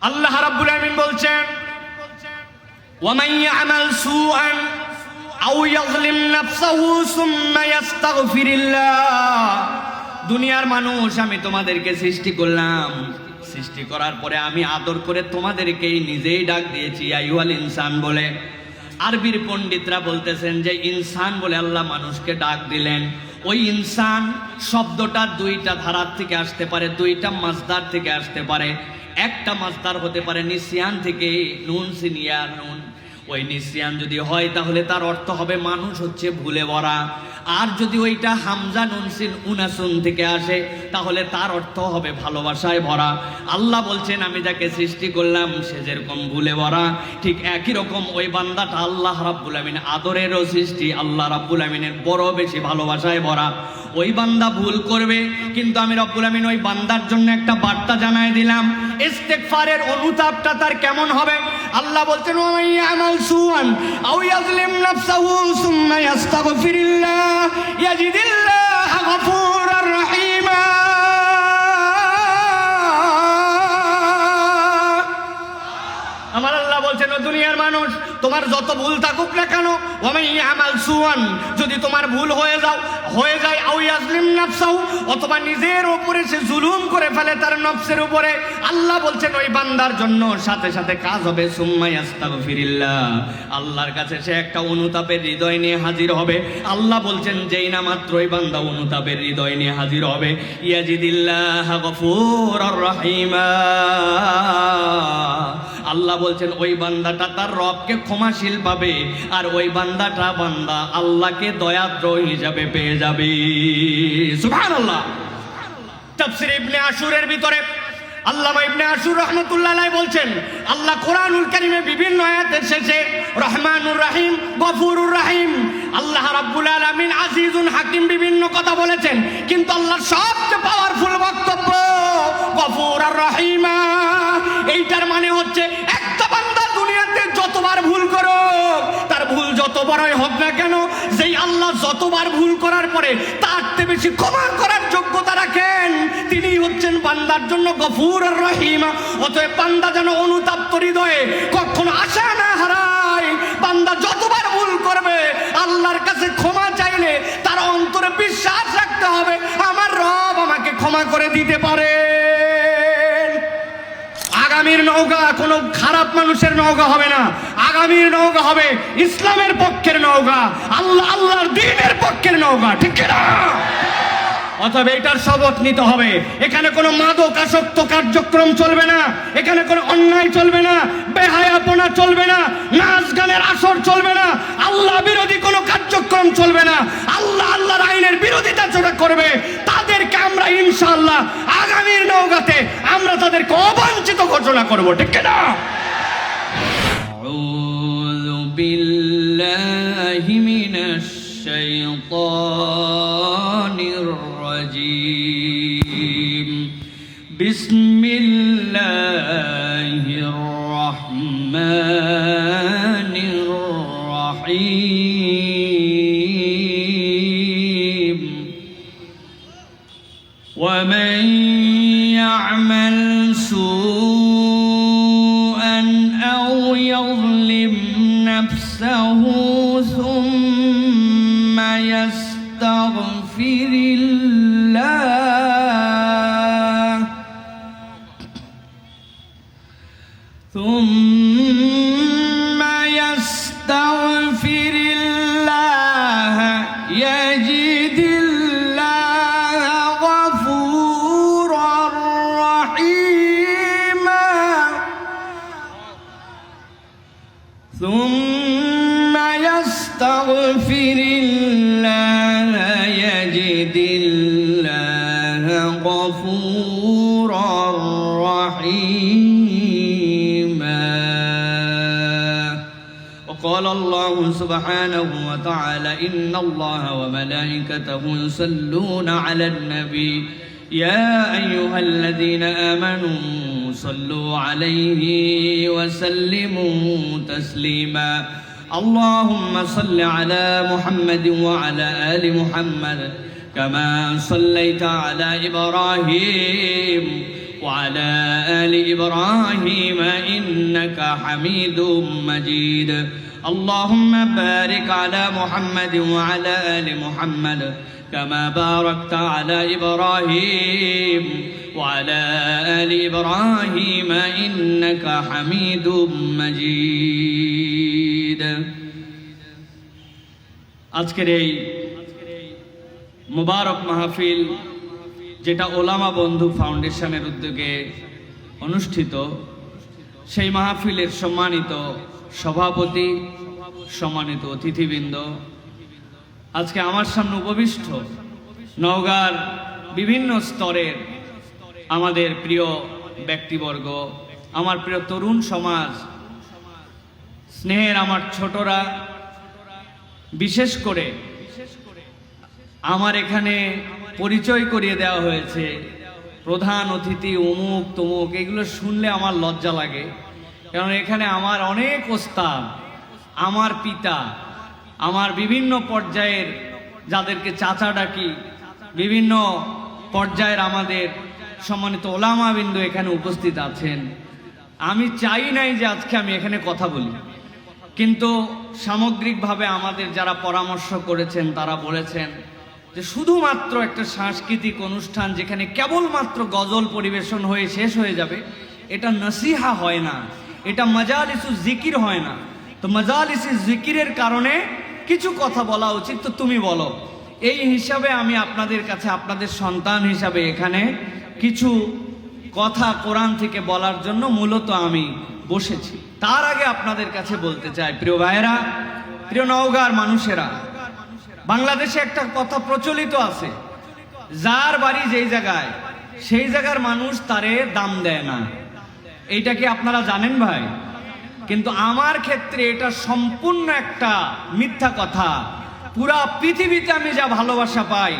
আল্লাহ রাব্বুল আমিন বলছেন ওয়ামান ইয়ামাল সুআন আও ইয়াযলিম নাফসাহু সুম্মা ইস্তাগফিরিল্লাহ। দুনিয়ার মানুষ, আমি তোমাদেরকে সৃষ্টি করলাম, সৃষ্টি করার পরে আমি আদর করে তোমাদেরকেই নিজেই ডাক দিয়েছি আইয়ুহাল ইনসান বলে। আরবির পণ্ডিতরা বলতেছেন যে ইনসান বলে আল্লাহ মানুষকে ডাক দিলেন। ওই ইনসান শব্দটা দুইটা ধারার থেকে আসতে পারে, দুইটা মাসদার থেকে আসতে পারে। একটা মাসদার হতে পারে নিসিয়ান থেকে, নুন সিনিয়া নুন। ওই নিসিয়ান যদি হয় তাহলে তার অর্থ হবে মানুষ হচ্ছে ভুলে ভরা। আর যদি ওইটা হামজা নুন সিন উনাসুন থেকে আসে তাহলে তার অর্থ হবে ভালোবাসায় ভরা। আল্লাহ বলছেন আমি যাকে সৃষ্টি করলাম সে যেরকম ভুলে ভরা, ঠিক একই রকম ওই বান্দাটা আল্লাহ রাব্বুল আমিন আদরেরও সৃষ্টি, আল্লাহ রাব্বুল আমিনের বড় বেশি ভালোবাসায় ভরা। ওই বান্দা ভুল করবে, কিন্তু আমি রব্বুল আমিন ওই বান্দার জন্য একটা বার্তা জানায় দিলাম। ইস্তেগফারের অনুতাপটা তার কেমন হবে? আল্লাহ বলছেন ওয়া ইয়ামাল সুআন আও ইয়াযলিম নাফসাহু সুম্মা ইস্তাগফিরিল্লাহ ইয়াজিদিল্লাহ গফুরার রহিমা। আমার আল্লাহ বলছেন ও দুনিয়ার মানুষ, তোমার যত ভুল থাকুক না কেন, ওয়ামান ইয়ামাল সুআন, যদি তোমার ভুল হয়ে যায় আও ইয়াযলিম নাফসাহু, অথবা নিজের উপরে সে জুলুম করে ফেলে তার নফসের উপরে, আল্লাহ বলছেন ওই বান্দার জন্য সাথে সাথে কাজ হবে সুম্মা ইস্তাগফিরিল্লাহ। আল্লাহর কাছে সে একটা অনুতাপের হৃদয় নিয়ে হাজির হবে। আল্লাহ বলছেন যেই না মাত্র ওই বান্দা অনুতাপের হৃদয় নিয়ে হাজির হবে, ইয়াজিদিল্লাহ গফুরার রহিমা। আল্লাহ বলছেন ওই বান্দাটা তার রবকে ক্ষমাশীল পাবে, আর ওই বান্দাটা আল্লাহকে দয়াদ্র হিসাবে পেয়ে যাবে। সুবহানাল্লাহ। তাফসীর ইবনে আশুরের ভিতরে আল্লামা ইবনে আশুর রাহমাতুল্লাহ আলাইহি বলছেন, আল্লাহ কোরআনুল কারীমে বিভিন্ন আয়াতের শেষে রহমানুর রহিম, গফুরুর রহিম, আল্লাহ রাব্বুল আলামিন আজিজুন হাকিম বিভিন্ন কথা বলেছেন, কিন্তু আল্লাহর সবচেয়ে পাওয়ারফুল বক্তব্য গফুর আর রহিমা। এইটার মানে হচ্ছে একটা বান্দা দুনিয়াতে যতবার ভুল করুক, তার ভুল যত বড়ই হোক না কেন, যেই আল্লাহ যতবার ভুল করার পরে তার চেয়ে বেশি ক্ষমা করার যোগ্যতা রাখেন, তিনি হচ্ছেন বান্দার জন্য গফুর আর রহিমা। অতএব বান্দা যেন অনুতাপ্ত হৃদয়ে কখনো আশা না হারায়। বান্দা যতবার ভুল করবে আল্লাহর কাছে ক্ষমা চাইলে তার অন্তরে বিশ্বাস রাখতে হবে আমার রব আমাকে ক্ষমা করে দিতে পারে। আগামীর নৌকা কোনো খারাপ মানুষের নৌকা হবে না, আগামীর নৌকা হবে ইসলামের পক্ষের নৌকা, আল্লাহর দ্বীনের পক্ষের নৌকা, ঠিক না? অতএব এটার শপথ নিতে হবে। এখানে কোনো মাদক আসক্ত কার্যক্রম চলবে না, এখানে কোনো অন্যায় চলবে না, বেহায়াপনা চলবে না, নাচ গানের আসর চলবে না, আল্লাহ বিরোধী কোনো কার্যক্রম চলবে না। আল্লাহর আইনের বিরোধিতা যারা করবে তাদেরকে আমরা ইনশাআল্লাহ আগামীর নৌকাতে আমরা তাদেরকে অবাঞ্ছিত ঘোষণা করব, ঠিক না? আউযু বিল্লাহি মিনাশ শাইতানির রাজিম। বিসমিল্লাহির রহমানির রহিম। ওয়ামান ইয়ামাল সুআন আও ইয়াযলিম নাফসাহু সুম্মা ইয়াস্তাগফিরিল্লাহ ইয়াজিদিল্লাহ গফুরার রহিমা। সুম্মা ইয়াস্তাগফিরিল্লাহ ইয়াজিদিল্লাহ গফুরার রহিমা। وقال الله سبحانه وتعالى إن الله وملائكته يصلون على النبي يا أيها الذين آمنوا صلوا عليه وسلموا تسليما. اللهم صل على محمد وعلى آل محمد كما صليت على إبراهيم وعلى آل إبراهيم إنك حميد مجيد اللهم بارك على محمد وعلى آل محمد كما باركت على إبراهيم وعلى آل إبراهيم إنك حميد مجيد আজকের এই মুবারক মাহফিল যেটা ওলামা বন্ধু ফাউন্ডেশনের উদ্যোগে অনুষ্ঠিত, সেই মাহফিলের সম্মানিত সভাপতি, সম্মানিত অতিথিবৃন্দ, আজকে আমার সামনে উপবিষ্ট নওগাঁর বিভিন্ন স্তরের আমাদের প্রিয় ব্যক্তিবর্গ, আমার প্রিয় তরুণ সমাজ, স্নেহের আমার ছোটরা, বিশেষ করে আমার এখানে পরিচয় করিয়ে দেওয়া হয়েছে প্রধান অতিথি অমুক তমুক, এগুলো শুনলে আমার লজ্জা লাগে। কারণ এখানে আমার অনেক ওস্তাদ, আমার পিতা, আমার বিভিন্ন পর্যায়ের যাদেরকে চাচা ডাকি, বিভিন্ন পর্যায়ের আমাদের সম্মানিত ওলামাবিন্দু এখানে উপস্থিত আছেন। আমি চাই নাই যে আজকে আমি এখানে কথা বলি, কিন্তু সামগ্রিকভাবে আমাদের যারা পরামর্শ করেছেন তারা বলেছেন যে শুধুমাত্র একটা সাংস্কৃতিক অনুষ্ঠান যেখানে কেবলমাত্র গজল পরিবেশন হয়ে শেষ হয়ে যাবে, এটা নসিহা হয় না, এটা মাজালিসু জিকির হয় না। তো মাজালিসু জিকিরের কারণে কিছু কথা বলা উচিত, তো তুমি বলো। এই হিসাবে আমি আপনাদের কাছে আপনাদের সন্তান হিসাবে এখানে কিছু কথা কোরআন থেকে বলার জন্য মূলত আমি বসেছি। তার আগে আপনাদের কাছে বলতে চাই, প্রিয় ভাইয়েরা, প্রিয় নওগাঁর মানুষেরা, বাংলাদেশে একটা কথা প্রচলিত আছে, যার বাড়ি যেই জায়গায় সেই জায়গার মানুষ তারে দাম দেয় না। এইটা কি আপনারা জানেন ভাই? কিন্তু আমার ক্ষেত্রে এটা সম্পূর্ণ একটা মিথ্যা কথা। পুরা পৃথিবীতে আমি যা ভালোবাসা পাই,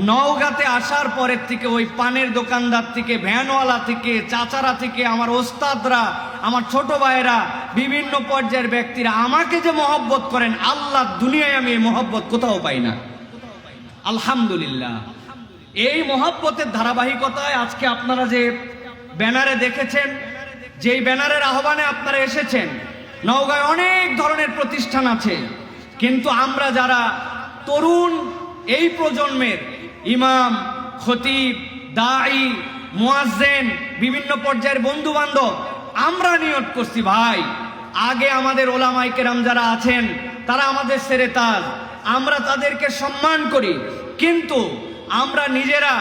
নওগাঁতে আসার পরের থেকে ওই পানের দোকানদার থেকে, ভ্যানওয়ালা থেকে, চাচারা থেকে, আমার ওস্তাদরা, আমার ছোট ভাইয়েরা, বিভিন্ন পর্যায়ের ব্যক্তিরা আমাকে যে মহব্বত করেন, আল্লাহ দুনিয়ায় আমি এই মহব্বত কোথাও পাই না। আলহামদুলিল্লাহ। এই মহব্বতের ধারাবাহিকতায় আজকে আপনারা যে ব্যানারে দেখেছেন, যেই ব্যানারের আহ্বানে আপনারা এসেছেন, নওগাঁয় অনেক ধরনের প্রতিষ্ঠান আছে, কিন্তু আমরা যারা তরুণ এই প্রজন্মের ইমাম, খতিব, দাঈ, মুয়াজ্জিন, বিভিন্ন পর্যায়ের বন্ধু বান্ধব, আমরা নিয়ত করছি ভাই, আগে আমাদের ওলামায়ে কেরাম যারা আছেন তারা আমাদের সেরেতাজ, আমরা তাদেরকে সম্মান করি, কিন্তু আমরা নিজেরা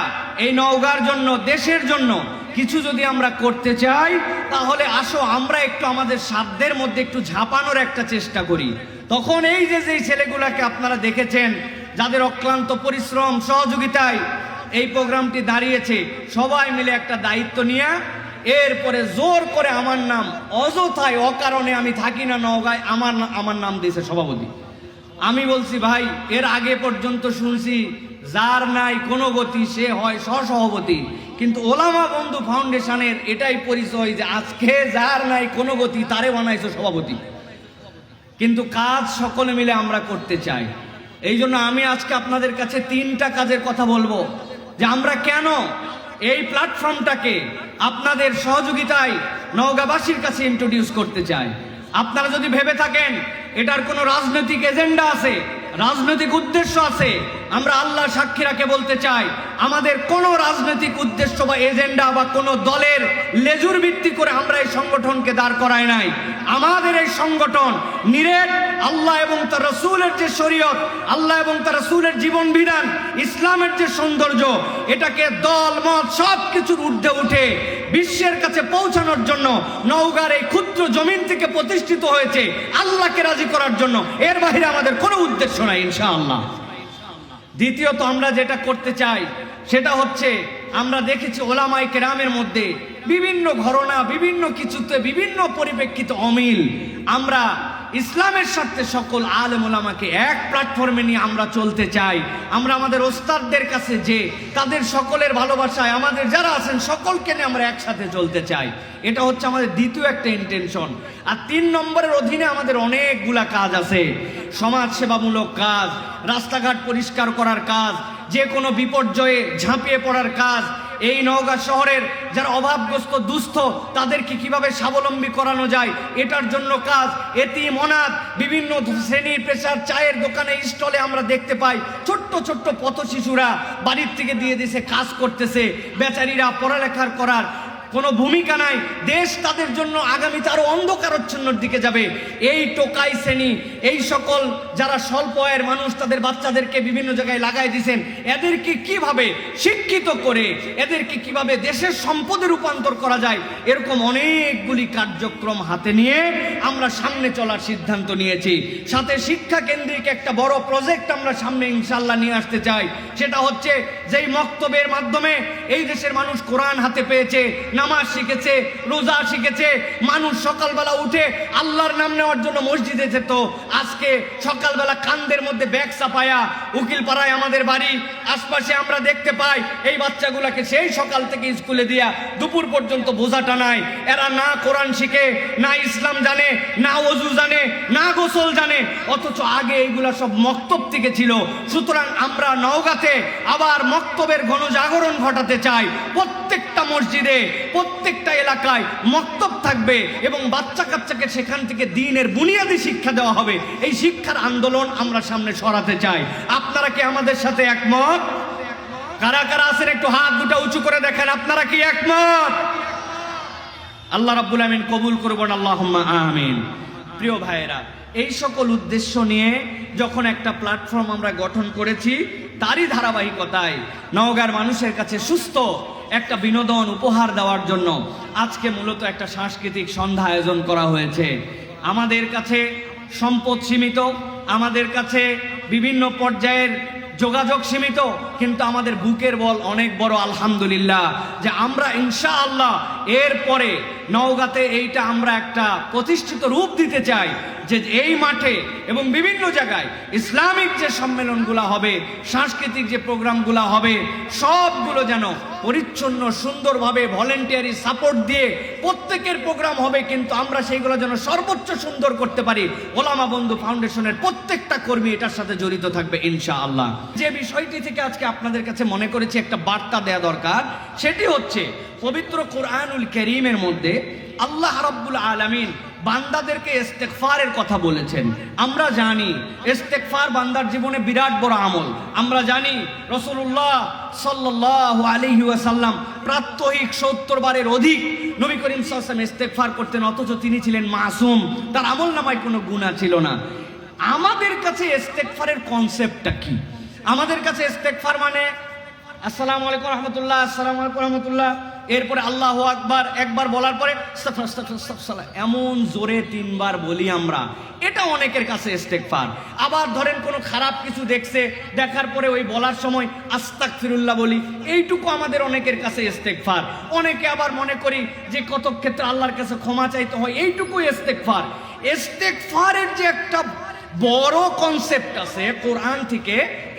এই নওগাঁর জন্য, দেশের জন্য কিছু যদি আমরা করতে চাই, তাহলে আসো আমরা একটু আমাদের সাধ্যের মধ্যে একটু ঝাঁপানোর একটা চেষ্টা করি। তখন এই যে যেই ছেলেগুলাকে আপনারা দেখেছেন, যাদের অক্লান্ত পরিশ্রম সহযোগিতায় এই প্রোগ্রামটি দাঁড়িয়েছে, সবাই মিলে একটা দায়িত্ব নিয়ে এরপরে জোর করে আমার নাম, অযথায় অকারণে আমি থাকি না নওগাঁয়, আমার নাম দিয়েছে সভাপতি। আমি বলছি ভাই, এর আগে পর্যন্ত শুনছি যার নাই কোনো গতি সে হয় সহসভাপতি, কিন্তু ওলামা বন্ধু ফাউন্ডেশনের এটাই পরিচয় যে আজকে যার নাই কোনো গতি তারে বানাইছো সভাপতি। কিন্তু কাজ সকলে মিলে আমরা করতে চাই। এই জন্য আমি আজকে আপনাদের কাছে 3টা কাজের কথা বলবো, যে আমরা কেন এই প্ল্যাটফর্মটাকে আপনাদের সহযোগিতায় নওগাঁবাসীর কাছে ইন্ট্রোডিউস করতে চাই। আপনারা যদি ভেবে থাকেন এটার কোনো রাজনৈতিক এজেন্ডা আছে, রাজনৈতিক উদ্দেশ্য আছে, আমরা আল্লাহ সাক্ষী রাখে বলতে চাই, আমাদের কোনো রাজনৈতিক উদ্দেশ্য বা এজেন্ডা বা কোনো দলের লেজুর ভিত্তি করে আমরা এই সংগঠনকে দাঁড় করাই নাই। আমাদের এই সংগঠন নিরেট আল্লাহ এবং তার রাসূলের যে শরীয়ত, আল্লাহ এবং তার রাসূলের জীবন বিধান, ইসলামের যে সৌন্দর্য, এটাকে দল মত সব কিছুর ঊর্ধ্বে উঠে বিশ্বের কাছে পৌঁছানোর জন্য নওগাঁর এই ক্ষুদ্র জমিন থেকে প্রতিষ্ঠিত হয়েছে আল্লাহকে রাজি করার জন্য। এর বাইরে আমাদের কোনো উদ্দেশ্য নাই ইনশাআল্লাহ। দ্বিতীয়ত আমরা যেটা করতে চাই সেটা হচ্ছে, আমরা দেখেছি ওলামায়ে কেরামের মধ্যে বিভিন্ন ঘটনা, বিভিন্ন কিছুতে, বিভিন্ন পরিপ্রেক্ষিতে অমিল। আমরা ইসলামের স্বার্থে সকল আলেম ওলামাকে এক প্ল্যাটফর্মে নিয়ে আমরা চলতে চাই। আমরা আমাদের ওস্তাদদের কাছে যে তাদের সকলের ভালোবাসায় আমাদের যারা আছেন সকলকে নিয়ে আমরা একসাথে চলতে চাই। এটা হচ্ছে আমাদের দ্বিতীয় একটা ইন্টেনশন। আর 3 নম্বরের অধীনে আমাদের অনেকগুলা কাজ আছে, সমাজ সেবামূলক কাজ, রাস্তাঘাট পরিষ্কার করার কাজ, যে কোনো বিপর্যয়ে ঝাঁপিয়ে পড়ার কাজ, এই নওগাঁ শহরের যারা অভাবগ্রস্ত দুস্থ তাদেরকে কিভাবে স্বাবলম্বী করানো যায় এটার জন্য কাজ। এতিম অনাথ বিভিন্ন শ্রেণীর পেশার চায়ের দোকানে স্টলে আমরা দেখতে পাই ছোট্ট ছোট্ট পথ শিশুরা বাড়ির থেকে দিয়ে দিছে, কাজ করতেছে। বেচারীরা পড়ালেখার করার কোনো ভূমিকা নাই, দেশ তাদের জন্য আগামীতে আরো অন্ধকারচ্ছন্নর দিকে যাবে। এই টোকাই শ্রেণী, এই সকল যারা স্বল্প আয়ের মানুষ তাদের বাচ্চাদেরকে বিভিন্ন জায়গায় লাগাই দিয়েছেন, এদেরকে কিভাবে শিক্ষিত করে এদেরকে কিভাবে দেশের সম্পদে রূপান্তর করা যায়, এরকম অনেকগুলি কার্যক্রম হাতে নিয়ে আমরা সামনে চলার সিদ্ধান্ত নিয়েছি। সাথে শিক্ষা কেন্দ্রিক একটা বড় প্রজেক্ট আমরা সামনে ইনশাল্লাহ নিয়ে আসতে চাই। সেটা হচ্ছে যেই মক্তবের মাধ্যমে এই দেশের মানুষ কোরআন হাতে পেয়েছে, নামাজ শিখেছে, রোজা শিখেছে, মানুষ সকালবেলা উঠে আল্লাহর নাম নেওয়ার জন্য মসজিদে যেত। আজকে সকালবেলা কান্দের মধ্যে ব্যাগ চাপায়া উকিলপাড়ায় আমাদের বাড়ি আশপাশে আমরা দেখতে পাই এই বাচ্চাগুলাকে সেই সকাল থেকে স্কুলে দিয়া দুপুর পর্যন্ত বোঝা টানায়। এরা না কোরআন শিখে, না ইসলাম জানে, না ওযু জানে, না গোসল জানে, অথচ আগে এইগুলা সব মক্তব থেকে ছিল। সুতরাং আমরা নওগাঁতে আবার মক্তবের গণজাগরণ ঘটাতে চাই। প্রত্যেকটা মসজিদে, প্রত্যেকটা এলাকায় মক্তব থাকবে এবং বাচ্চা কাচ্চাকে সেখান থেকে দ্বীনের বুনিয়াদী শিক্ষা দেওয়া হবে। এই শিক্ষার আন্দোলন আমরা সামনে সরাতে চাই। আপনারা কি আমাদের সাথে একমত? কারা কারা আছেন একটু হাত দুটো উঁচু করে দেখেন, আপনারা কি একমত? আল্লাহ রাব্বুল আমিন কবুল করবেন, আল্লাহুম্মা আমিন। প্রিয় ভাইয়েরা, এই সকল উদ্দেশ্য নিয়ে যখন একটা প্ল্যাটফর্ম আমরা গঠন করেছি, তারই ধারাবাহিকতায় নওগাঁর মানুষের কাছে সুস্থ একটা বিনোদন উপহার দেওয়ার জন্য আজকে মূলত একটা সাংস্কৃতিক সন্ধ্যা আয়োজন করা হয়েছে। আমাদের কাছে সম্পদ সীমিত, আমাদের কাছে বিভিন্ন পর্যায়ের যোগাযোগ সীমিত, কিন্তু আমাদের বুকের বল অনেক বড়। আলহামদুলিল্লাহ যে আমরা ইনশাআল্লাহ এরপরে নওগাঁতে এইটা আমরা একটা প্রতিষ্ঠিত রূপ দিতে চাই যে এই মাঠে এবং বিভিন্ন জায়গায় ইসলামিক যে সম্মেলনগুলো হবে, সাংস্কৃতিক যে প্রোগ্রামগুলো হবে, সবগুলো যেন পরিচ্ছন্ন সুন্দরভাবে ভলেন্টিয়ারি সাপোর্ট দিয়ে প্রত্যেকের প্রোগ্রাম হবে, কিন্তু আমরা সেইগুলো যেন সর্বোচ্চ সুন্দর করতে পারি। ওলামা বন্ধু ফাউন্ডেশনের প্রত্যেকটা কর্মী এটার সাথে জড়িত থাকবে ইনশাআল্লাহ। যে বিষয়টি থেকে আজকে আপনাদের কাছে মনে করেছি একটা বার্তা দেয়া দরকার, সেটি হচ্ছে পবিত্র কোরআনুল কারীমের মধ্যে আল্লাহ রাব্বুল আলামিন বান্দাদেরকে ইস্তেগফারের কথা বলেছেন। আমরা জানি ইস্তেগফার বান্দার জীবনে বিরাট বড় আমল। আমরা জানি রাসূলুল্লাহ সাল্লাল্লাহু আলাইহি ওয়াসাল্লাম প্রাত্যহিক 70 বারের অধিক নবী করিম সাল্লাল্লাহু আলাইহি ওয়াসাল্লাম ইস্তেগফার করতেন, অথচ তিনি ছিলেন মাসুম, তার আমলনামায় কোনো গুনাহ ছিল না। আমাদের কাছে ইস্তেগফারের কনসেপ্টটা কি? আমাদের কাছে ইস্তেগফার মানে আসসালামু আলাইকুম রহমতুল্লাহ, আসসালামু আলাইকুম রহমতুল্লাহ, এরপরে আল্লাহু আকবার একবার বলার পরে এমন জোরে 3 বার বলি আমরা, এটা অনেকের কাছে ইস্তেগফার। আবার ধরেন কোনো খারাপ কিছু দেখছে, দেখার পরে ওই বলার সময় আস্তাগফিরুল্লাহ বলি, এইটুকু আমাদের অনেকের কাছে ইস্তেগফার। অনেকে আবার মনে করি যে কত ক্ষেত্রে আল্লাহর কাছে ক্ষমা চাইতে হয়, এইটুকু ইস্তেগফার। ইস্তেগফারের যে একটা বড় কনসেপ্ট আছে কোরআন থেকে,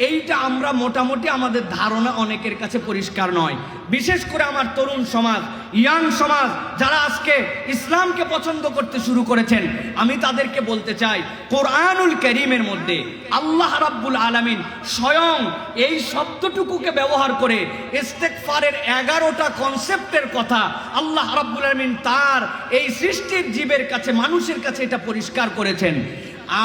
এইটা আমরা মোটামুটি আমাদের ধারণা অনেকের কাছে পরিষ্কার নয়। বিশেষ করে আমার তরুণ সমাজ, ইয়াং সমাজ যারা আজকে ইসলামকে পছন্দ করতে শুরু করেছেন, আমি তাদেরকে বলতে চাই কোরআনুল কারীমের মধ্যে আল্লাহ রাব্বুল আলামিন স্বয়ং এই শব্দটুকুকে ব্যবহার করে ইস্তেগফারের 11টা কনসেপ্টের কথা আল্লাহ রাব্বুল আলামিন তার এই সৃষ্টির জীবের কাছে, মানুষের কাছে এটা পরিষ্কার করেছেন।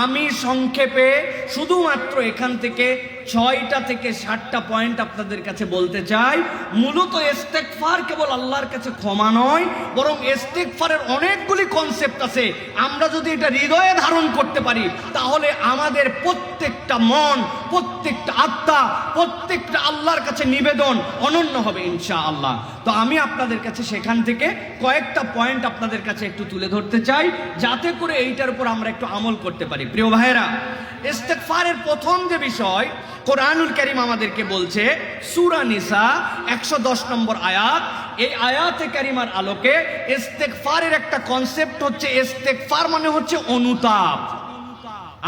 আমি সংক্ষেপে শুধুমাত্র এখান থেকে 6টা থেকে 7টা পয়েন্ট আপনাদের কাছে বলতে চাই। মূলত ইস্তেগফার কেবল আল্লাহর কাছে ক্ষমা নয়, বরং ইস্তেগফারের অনেকগুলি কনসেপ্ট আছে। আমরা যদি এটা হৃদয়ে ধারণ করতে পারি, তাহলে আমাদের প্রত্যেকটা মন, প্রত্যেকটা আত্মা, প্রত্যেকটা আল্লাহর কাছে নিবেদন অনন্য হবে ইনশাআল্লাহ। তো আমি আপনাদের কাছে সেখান থেকে কয়েকটা পয়েন্ট আপনাদের কাছে একটু তুলে ধরতে চাই, যাতে করে এইটার উপর আমরা একটু আমল করতে পারি। প্রিয় ভাইয়েরা, ইস্তেগফারের প্রথম যে বিষয় কোরআনুল কারীম আমাদেরকে বলছে, সূরা নিসা 110 নম্বর আয়াত। এই আয়াতে কারিমার আলোকে ইস্তেগফারের একটা কনসেপ্ট হচ্ছে, ইস্তেগফার মানে হচ্ছে অনুতাপ।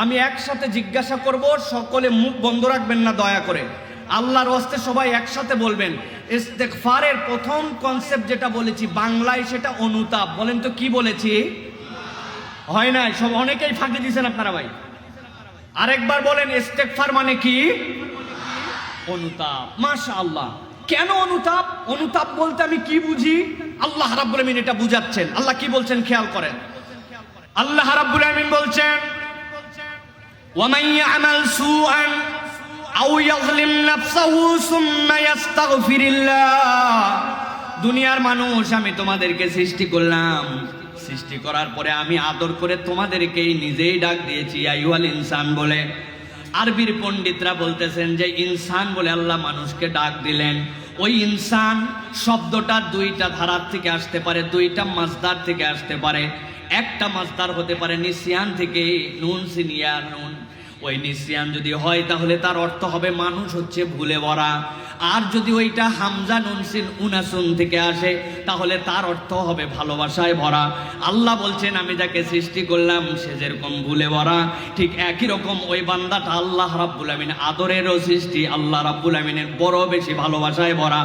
আমি একসাথে জিজ্ঞাসা করব, সকলে মুখ বন্ধ রাখবেন না দয়া করে, আল্লাহর ওয়াস্তে সবাই একসাথে বলবেন। ইস্তেগফারের প্রথম কনসেপ্ট যেটা বলেছি বাংলায়, সেটা অনুতাপ। বলেন তো কি বলেছি? হয় নাই, সব অনেকেই ফাঁকি দিয়েছেন আপনারা ভাই। আরেকবার বলেন, ইস্তেগফার মানে কি? অনুতাপ। মাশাআল্লাহ, কেন অনুতাপ? অনুতাপ বলতে আমি কি বুঝি? আল্লাহ রাব্বুল আমিন এটা বুঝাচ্ছেন। আল্লাহ কি বলছেন খেয়াল করেন। আল্লাহ রাব্বুল আমিন বলছেন, ওয়ামান ইয়ামাল সুআন আও ইয়াযলিম নাফসাহু সুম্মা ইয়াস্তাগফিরিল্লাহ। দুনিয়ার মানুষ, আমি তোমাদেরকে সৃষ্টি করলাম, সৃষ্টি করার পরে আমি আদর করে তোমাদেরকেই নিজেই ডাক দিয়েছি আইয়ুহাল ইনসান বলে। আরবির পণ্ডিতরা বলতেছেন যে ইনসান বলে আল্লাহ মানুষকে ডাক দিলেন। ওই ইনসান শব্দটা দুইটা ধারার থেকে আসতে পারে, দুইটা মাসদার থেকে আসতে পারে। একটা মাসদার হতে পারে নিসিয়ান থেকে, নুন সিনিয়া নুন। ওই নিসিয়ান যদি হয় তাহলে তার অর্থ হবে মানুষ হচ্ছে ভুলে ভরা। আর যদি ওইটা হামজা নুন সিন উনাসুন থেকে আসে তাহলে তার অর্থ হবে ভালোবাসায় ভরা। আল্লাহ বলছেন আমি যাকে সৃষ্টি করলাম সে যেরকম ভুলে ভরা, ঠিক একই রকম ওই বান্দাটা আল্লাহ রাব্বুল আমিন আদরেরও সৃষ্টি, আল্লাহ রাব্বুল আমিনের বড় বেশি ভালোবাসায় ভরা।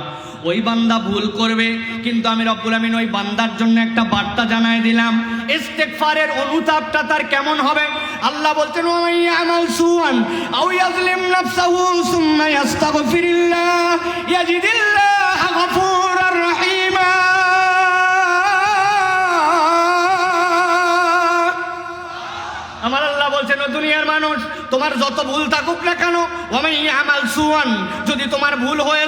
ওই বান্দা ভুল করবে, কিন্তু আমি রব্বুল আমিন ওই বান্দার জন্য একটা বার্তা জানাই দিলাম। ইস্তেগফারের অনুতাপটা তার কেমন হবে? আল্লাহ বলছেন, ওয়া ইয়ামাল সুআন আও ইয়াযলিম নাফসাহু সুম্মা ইয়াস্তাগফিরিল্লাহ ইয়াজিদিল্লাহ গফুরার রহিমা। আমার আল্লাহ বলছেন, ও দুনিয়ার মানুষ, তোমার যত ভুল থাকুক না কেন, ওয়ামান ইয়ামাল সুআন, যদি তোমার ভুল হয়ে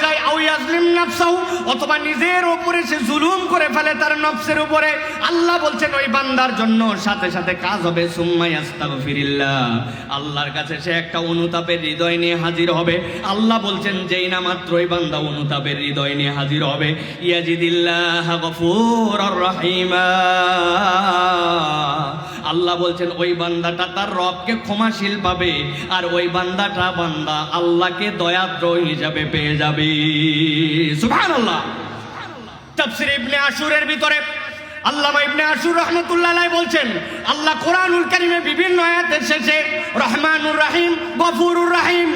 যায় আও ইয়াজলিম নাফসাহু, অথবা নিজের উপরে সে জুলুম করে ফেলে তার নফসের উপরে, আল্লাহ বলছেন ওই বান্দার জন্য সাথে সাথে কাজ হবে সুম্মা ইয়াস্তাগফিরিল্লাহ। আল্লাহর কাছে সে একটা অনুতাপের হৃদয় নিয়ে হাজির হবে। আল্লাহ বলছেন যেই না মাত্র ওই বান্দা অনুতাপের হৃদয় নিয়ে হাজির হবে, ইয়াজিদিল্লাহ গফুরার রহিমা। আল্লাহ বলছেন ওই বান্দাটা তার রবকে ক্ষমাশীল পাবে, আর ওই বান্দাটা আল্লাহকে দয়াদ্র হিসাবে পেয়ে যাবে। সুবহানাল্লাহ। তাফসীর ইবনে আশুরের ভিতরে আল্লামা ইবনে আশুর রাহমাতুল্লাহ আলাইহি বলছেন, আল্লাহ কোরআনুল কারীমে বিভিন্ন আয়াতের শেষে রহমানুর রহিম, গফুরুর রহিম,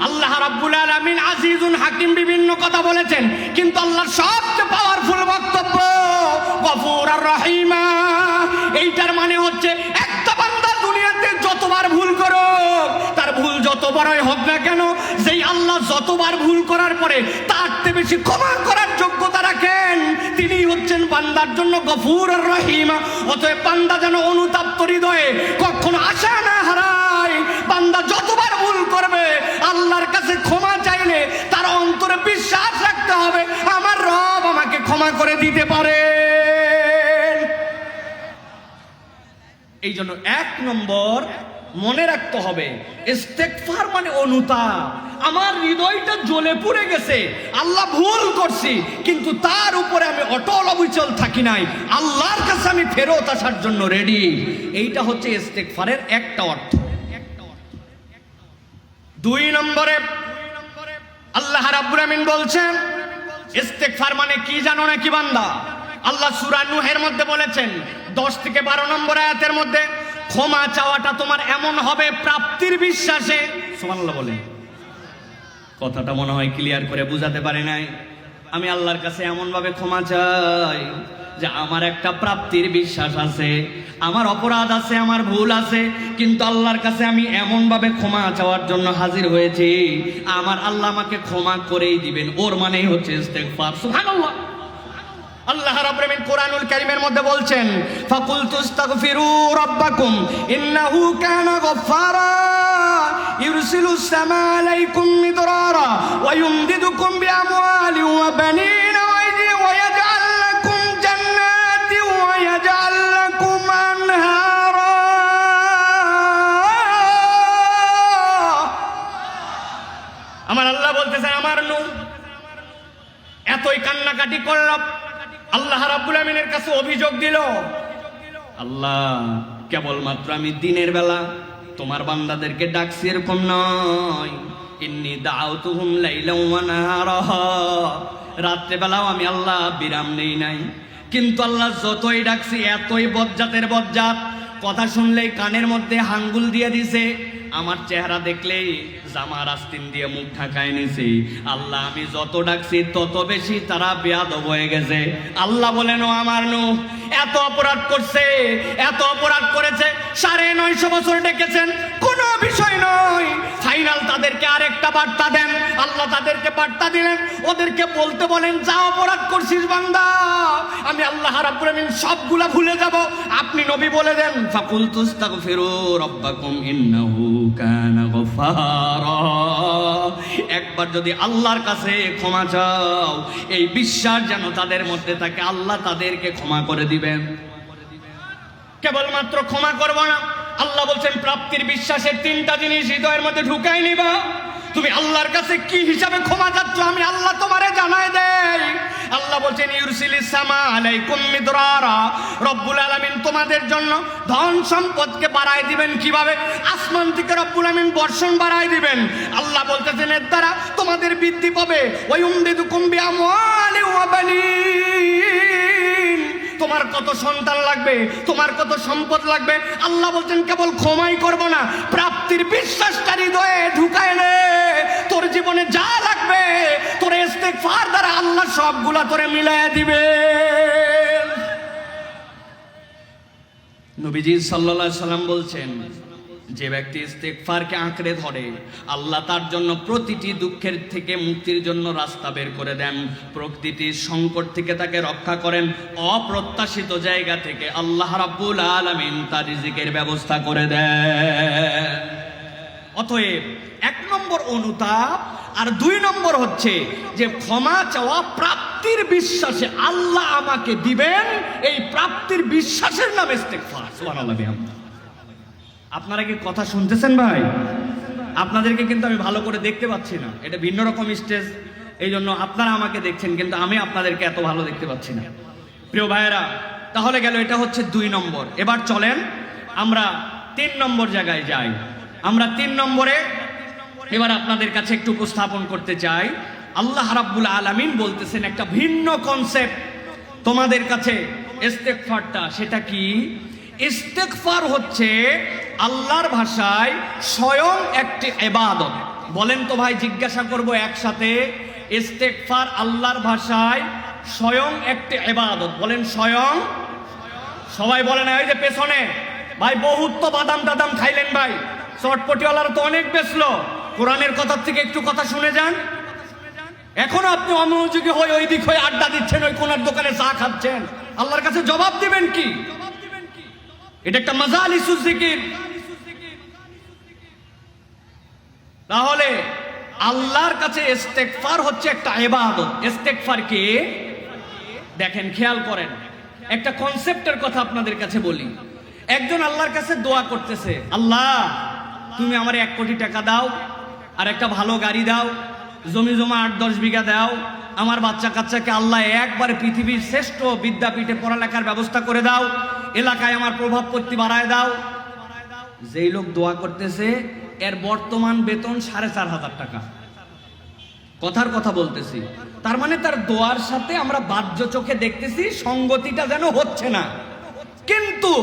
আল্লাহ রাব্বুল আলামিন আজিজুন হাকিম বিভিন্ন কথা বলেছেন, কিন্তু আল্লাহর সবচেয়ে পাওয়ারফুল বক্তব্য গফুরার রহিমা। এইটার মানে হচ্ছে একটা বান্দা দুনিয়াতে যতবার ভুল করুক, তার ভুল যত বড়ই হোক না কেন, যেই আল্লাহ যতবার ভুল করার পরে তার চেয়ে বেশি ক্ষমা করার যোগ্যতা রাখেন, তিনি হচ্ছেন বান্দার জন্য গফুর আর রহিম। অতএব বান্দা যেন অনুতাপ্ত হৃদয়ে কখনো আশা না হারায়। বান্দা যতবার ভুল করবে আল্লাহর কাছে ক্ষমা চাইলে তার অন্তরে বিশ্বাস রাখতে হবে আমার রব আমাকে ক্ষমা করে দিতে পারে। এই জন্য এক নম্বর মনে রাখতে হবে, ইস্তেগফার মানে অনুতাপ। আমার হৃদয়টা জ্বলে পুড়ে গেছে, আল্লাহ ভুল করছি, কিন্তু তার উপরে আমি অটল অবিচল থাকি নাই, আল্লাহর কাছে আমি ফেরত আসার জন্য রেডি। এইটা হচ্ছে ইস্তেগফারের একটা অর্থ। দুই নম্বরে আল্লাহ রাব্বুল আমিন বলছেন ইস্তেগফার মানে কি জানো নাকি বান্দা? আল্লাহ সূরা নূহের মধ্যে বলেছেন 10 থেকে 12 নম্বর আয়াতের মধ্যে, ক্ষমা চাওয়াটা তোমার এমন হবে প্রাপ্তির বিশ্বাসে। সুবহানাল্লাহ বলেন। কথাটা মনে হয় ক্লিয়ার করে বুঝাতে পারি নাই। আমি আল্লাহর কাছে এমন ভাবে ক্ষমা চাই যে আমার একটা প্রাপ্তির বিশ্বাস আছে, আমার অপরাধ আছে, আমার ভুল আছে, কিন্তু আল্লাহর কাছে আমি এমন ভাবে ক্ষমা চাওয়ার জন্য হাজির হয়েছি, আমার আল্লাহ আমাকে ক্ষমা করেই দিবেন। ওর মানেই হচ্ছে ইস্তেগফার। সুবহানাল্লাহ। আল্লাহ রাব্বুল আমিন কোরআনুল কারীমের মধ্যে বলছেন, ফাকুলতু ইস্তাগফিরু রাব্বাকুম ইন্নাহু কানা গফফারা ইরসিলুস সামা আলাইকুম মিদরারা ওয়া ইউমদিদুকুম বিআমওয়ালিন ওয়া বানিনা ওয়া ইয়াজআল লাকুম জান্নাতিন ওয়া ইয়াজআল লাকুম আনহারা। আমার আল্লাহ বলতেছেন, আমার নূর এতই কান্নাকাটি করল, আল্লাহ রাব্বুল আমিনের কাছে অভিযোগ দিল, আল্লাহ কেবলমাত্র আমি দিনের বেলা তোমার বান্দাদেরকে ডাকছি এরকম নয়, ইন্নী দাউতুহুম লাইলান ওয়া নাহারা, রাত্রে বেলাও আমি আল্লাহ বিরাম নেই নাই। কিন্তু আল্লাহ যতই ডাকছি এতই বজ্জাতের বজ্জাত, কথা শুনলেই কানের মধ্যে হাঙ্গুল দিয়ে দিছে, আমার চেহারা দেখলেই জামার আস্তিন দিয়ে মুখ ঢাকায় নিছে। আল্লাহ আমি যত ডাকছি তত বেশি তারা বেয়াদব হয়ে গেছে। আল্লাহ বলেন, ও আমার নূহ এত অপরাধ করছে, এত অপরাধ করেছে, 950 বছর ডেকেছেন, কোনো বিষয় নয়। ফাইনাল তাদেরকে আরেকটা বার্তা দেন, আল্লাহ তাদেরকে বার্তা দিলেন, ওদেরকে বলতে বলেন যা অপরাধ করছিস বান্দা আমি আল্লাহ রাব্বুল আলামিন সবগুলা ভুলে যাব। আপনি নবী বলে দেন ফাকুল তুস্তাগফিরু রাব্বাকুম ইন্নাহু কানা গফফারা। একবার যদি আল্লাহর কাছে ক্ষমা চাও, এই বিশ্বাস যেন তাদের মধ্যে থাকে, আল্লাহ তাদেরকে ক্ষমা করে দিবেন। কেবলমাত্র ক্ষমা করব না, আল্লাহ বলছেন প্রাপ্তির বিশ্বাসের তিনটা জিনিস হৃদয়ের মধ্যে ঢুকাই নিবা। তুমি আল্লাহর কাছে কি হিসাবে ক্ষমা চাচ্ছ আমি আল্লাহ তোমারে জানাই দেই। আল্লাহ বলছেন ইউরসিলিস সামা আলাইকুম মিদরারা, রব্বুল আলামিন তোমাদের জন্য ধন সম্পদকে বাড়ায় দিবেন। কিভাবে? আসমান থেকে রব্বুল আলামিন বর্ষণ বাড়ায় দিবেন। আল্লাহ বলতেছেন এর দ্বারা তোমাদের বৃদ্ধি পাবে। ওয়ায়ুমদিদুকুম বিআমওয়ালিন ওয়া বানিন, তোমার কত সন্তান লাগবে, তোমার কত সম্পদ লাগবে। আল্লাহ বলছেন কেবল ক্ষমাই করব না, প্রাপ্তির বিশ্বাসটা হৃদয়ে ঢুকায় নে। তোর জীবনে যা লাগবে তোর ইস্তেগফার দ্বারা আল্লাহ সবগুলা তোরে মিলাইয়া দিবে। নবীজি সাল্লাল্লাহু আলাইহি সাল্লাম বলছেন যে ব্যক্তি ইস্তেগফারকে আঁকড়ে ধরে আল্লাহ তার জন্য প্রতিটি দুঃখের থেকে মুক্তির জন্য রাস্তা বের করে দেন, প্রকৃতির সংকট থেকে তাকে রক্ষা করেন, অপ্রত্যাশিত জায়গা থেকে আল্লাহ রাব্বুল আলামিন তার রিজিকের ব্যবস্থা করে দেন। অতএব 1 নম্বর অনুতাপ, আর 2 নম্বর হচ্ছে যে ক্ষমা চাওয়া প্রাপ্তির বিশ্বাসে আল্লাহ আমাকে দিবেন, এই প্রাপ্তির বিশ্বাসের নাম ইস্তেগফার। সুবহানাল্লাহ। আপনারা কি কথা শুনতেছেন ভাই? আপনাদেরকে কিন্তু আমি ভালো করে দেখতে পাচ্ছি না, এটা ভিন্ন রকম স্টেজ, এই জন্য আপনারা আমাকে দেখছেন কিন্তু আমি আপনাদেরকে এত ভালো দেখতে পাচ্ছি না। প্রিয় ভাইয়েরা, তাহলে গেল এটা হচ্ছে 2 নম্বর। এবার চলেন আমরা 3 নম্বর জায়গায় যাই। আমরা 3 নম্বরে এবার আপনাদের কাছে একটু উপস্থাপন করতে চাই। আল্লাহ রাব্বুল আলামিন বলতেছেন একটা ভিন্ন কনসেপ্ট তোমাদের কাছে ইস্তেগফারটা। সেটা কি? ইস্তেগফার হচ্ছে আল্লাহর ভাষায় স্বয়ং একটি ইবাদত। বলেন তো ভাই, জিজ্ঞাসা করব একসাথে, ইস্তেগফার আল্লাহর ভাষায় স্বয়ং একটি ইবাদত। বলেন স্বয়ং। সবাই বলে না, ওই যে পেছনে ভাই বহুত তো বাদাম টাদাম খাইলেন ভাই, চটপটিওয়ালারা তো অনেক বেচলো, কোরআনের কথা থেকে একটু কথা শুনে যান। এখন আপনি অমনোযোগী হয়ে ওই দিক হয়ে আড্ডা দিচ্ছেন, ওই কোনার দোকানে চা খাচ্ছেন, আল্লাহর কাছে জবাব দিবেন কি? এটা একটা মাজালিসুজ জিকির। তাহলে আল্লাহর কাছে ইস্তেগফার হচ্ছে একটা ইবাদত। ইস্তেগফার কি? দেখেন, খেয়াল করেন, একটা কনসেপ্টের কথা আপনাদের কাছে বলি। একজন আল্লাহর কাছে দোয়া করতেছে, আল্লাহ তুমি আমার 1 কোটি টাকা দাও, আর একটা ভালো গাড়ি দাও, জমি জমা 8-10 বিঘা দাও, আমার বাচ্চা কাচ্চাকে আল্লাহ একবারে পৃথিবীর শ্রেষ্ঠ বিদ্যাপীঠে পড়ালেখার ব্যবস্থা করে দাও, এলাকায় আমার প্রভাব পত্তি বাড়ায় দাও। যেই লোক দোয়া করতেছে এর বর্তমান বেতন 4,500 টাকা। কথার কথা বলতেছি, তার মানে তার দোয়ার সাথে আমরা বাহ্য চোখে দেখতেছি সঙ্গতিটা যেন হচ্ছে না, কিন্তু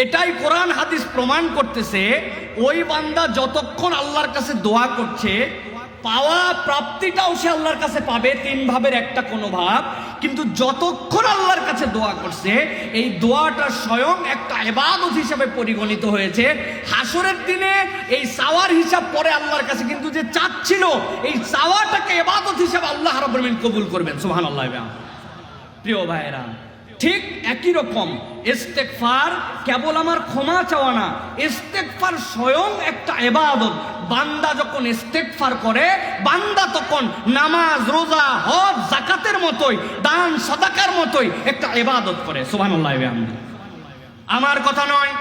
এটাই কোরআন হাদিস প্রমাণ করতেছে ওই বান্দা যতক্ষণ আল্লাহর কাছে দোয়া করছে পাওয়া প্রাপ্তিটাও সে আল্লাহর কাছে পাবে 3 ভাবের একটা কোনো ভাব, কিন্তু যতক্ষণ আল্লাহর কাছে দোয়া করছে এই দোয়াটা স্বয়ং একটা ইবাদত হিসেবে পরিগণিত হয়েছে। হাসরের দিনে এই চাওয়ার হিসাব পরে আল্লাহর কাছে, কিন্তু যে চাচ্ছিল এই চাওয়াটাকে ইবাদত হিসেবে আল্লাহ রাব্বুল আলামিন কবুল করবেন। সুবহানাল্লাহ। প্রিয় ভাইরা, ঠিক একই রকম ইস্তেগফার কেবল আমার ক্ষমা চাওয়া না, ইস্তেগফার স্বয়ং একটা ইবাদত। বান্দা যখন ইস্তেগফার করে বান্দা তখন নামাজ, রোজা, হজ, যাকাতের মতোই, দান সাদাকার মতোই একটা ইবাদত করে। সুবহানাল্লাহ। আমার কথা নয়,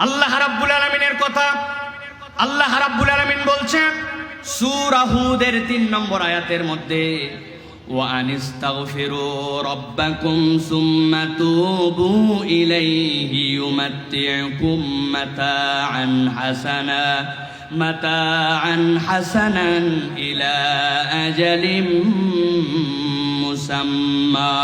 আল্লাহ রাব্বুল আলামিনের কথা। আল্লাহ রাব্বুল আলামিন বলছেন সূরা হুদের 3 নম্বর আয়াতের মধ্যে, وأن استغفروا ربكم ثم توبوا إليه يمتعكم متاعا حسنا إلى أجل مسمى।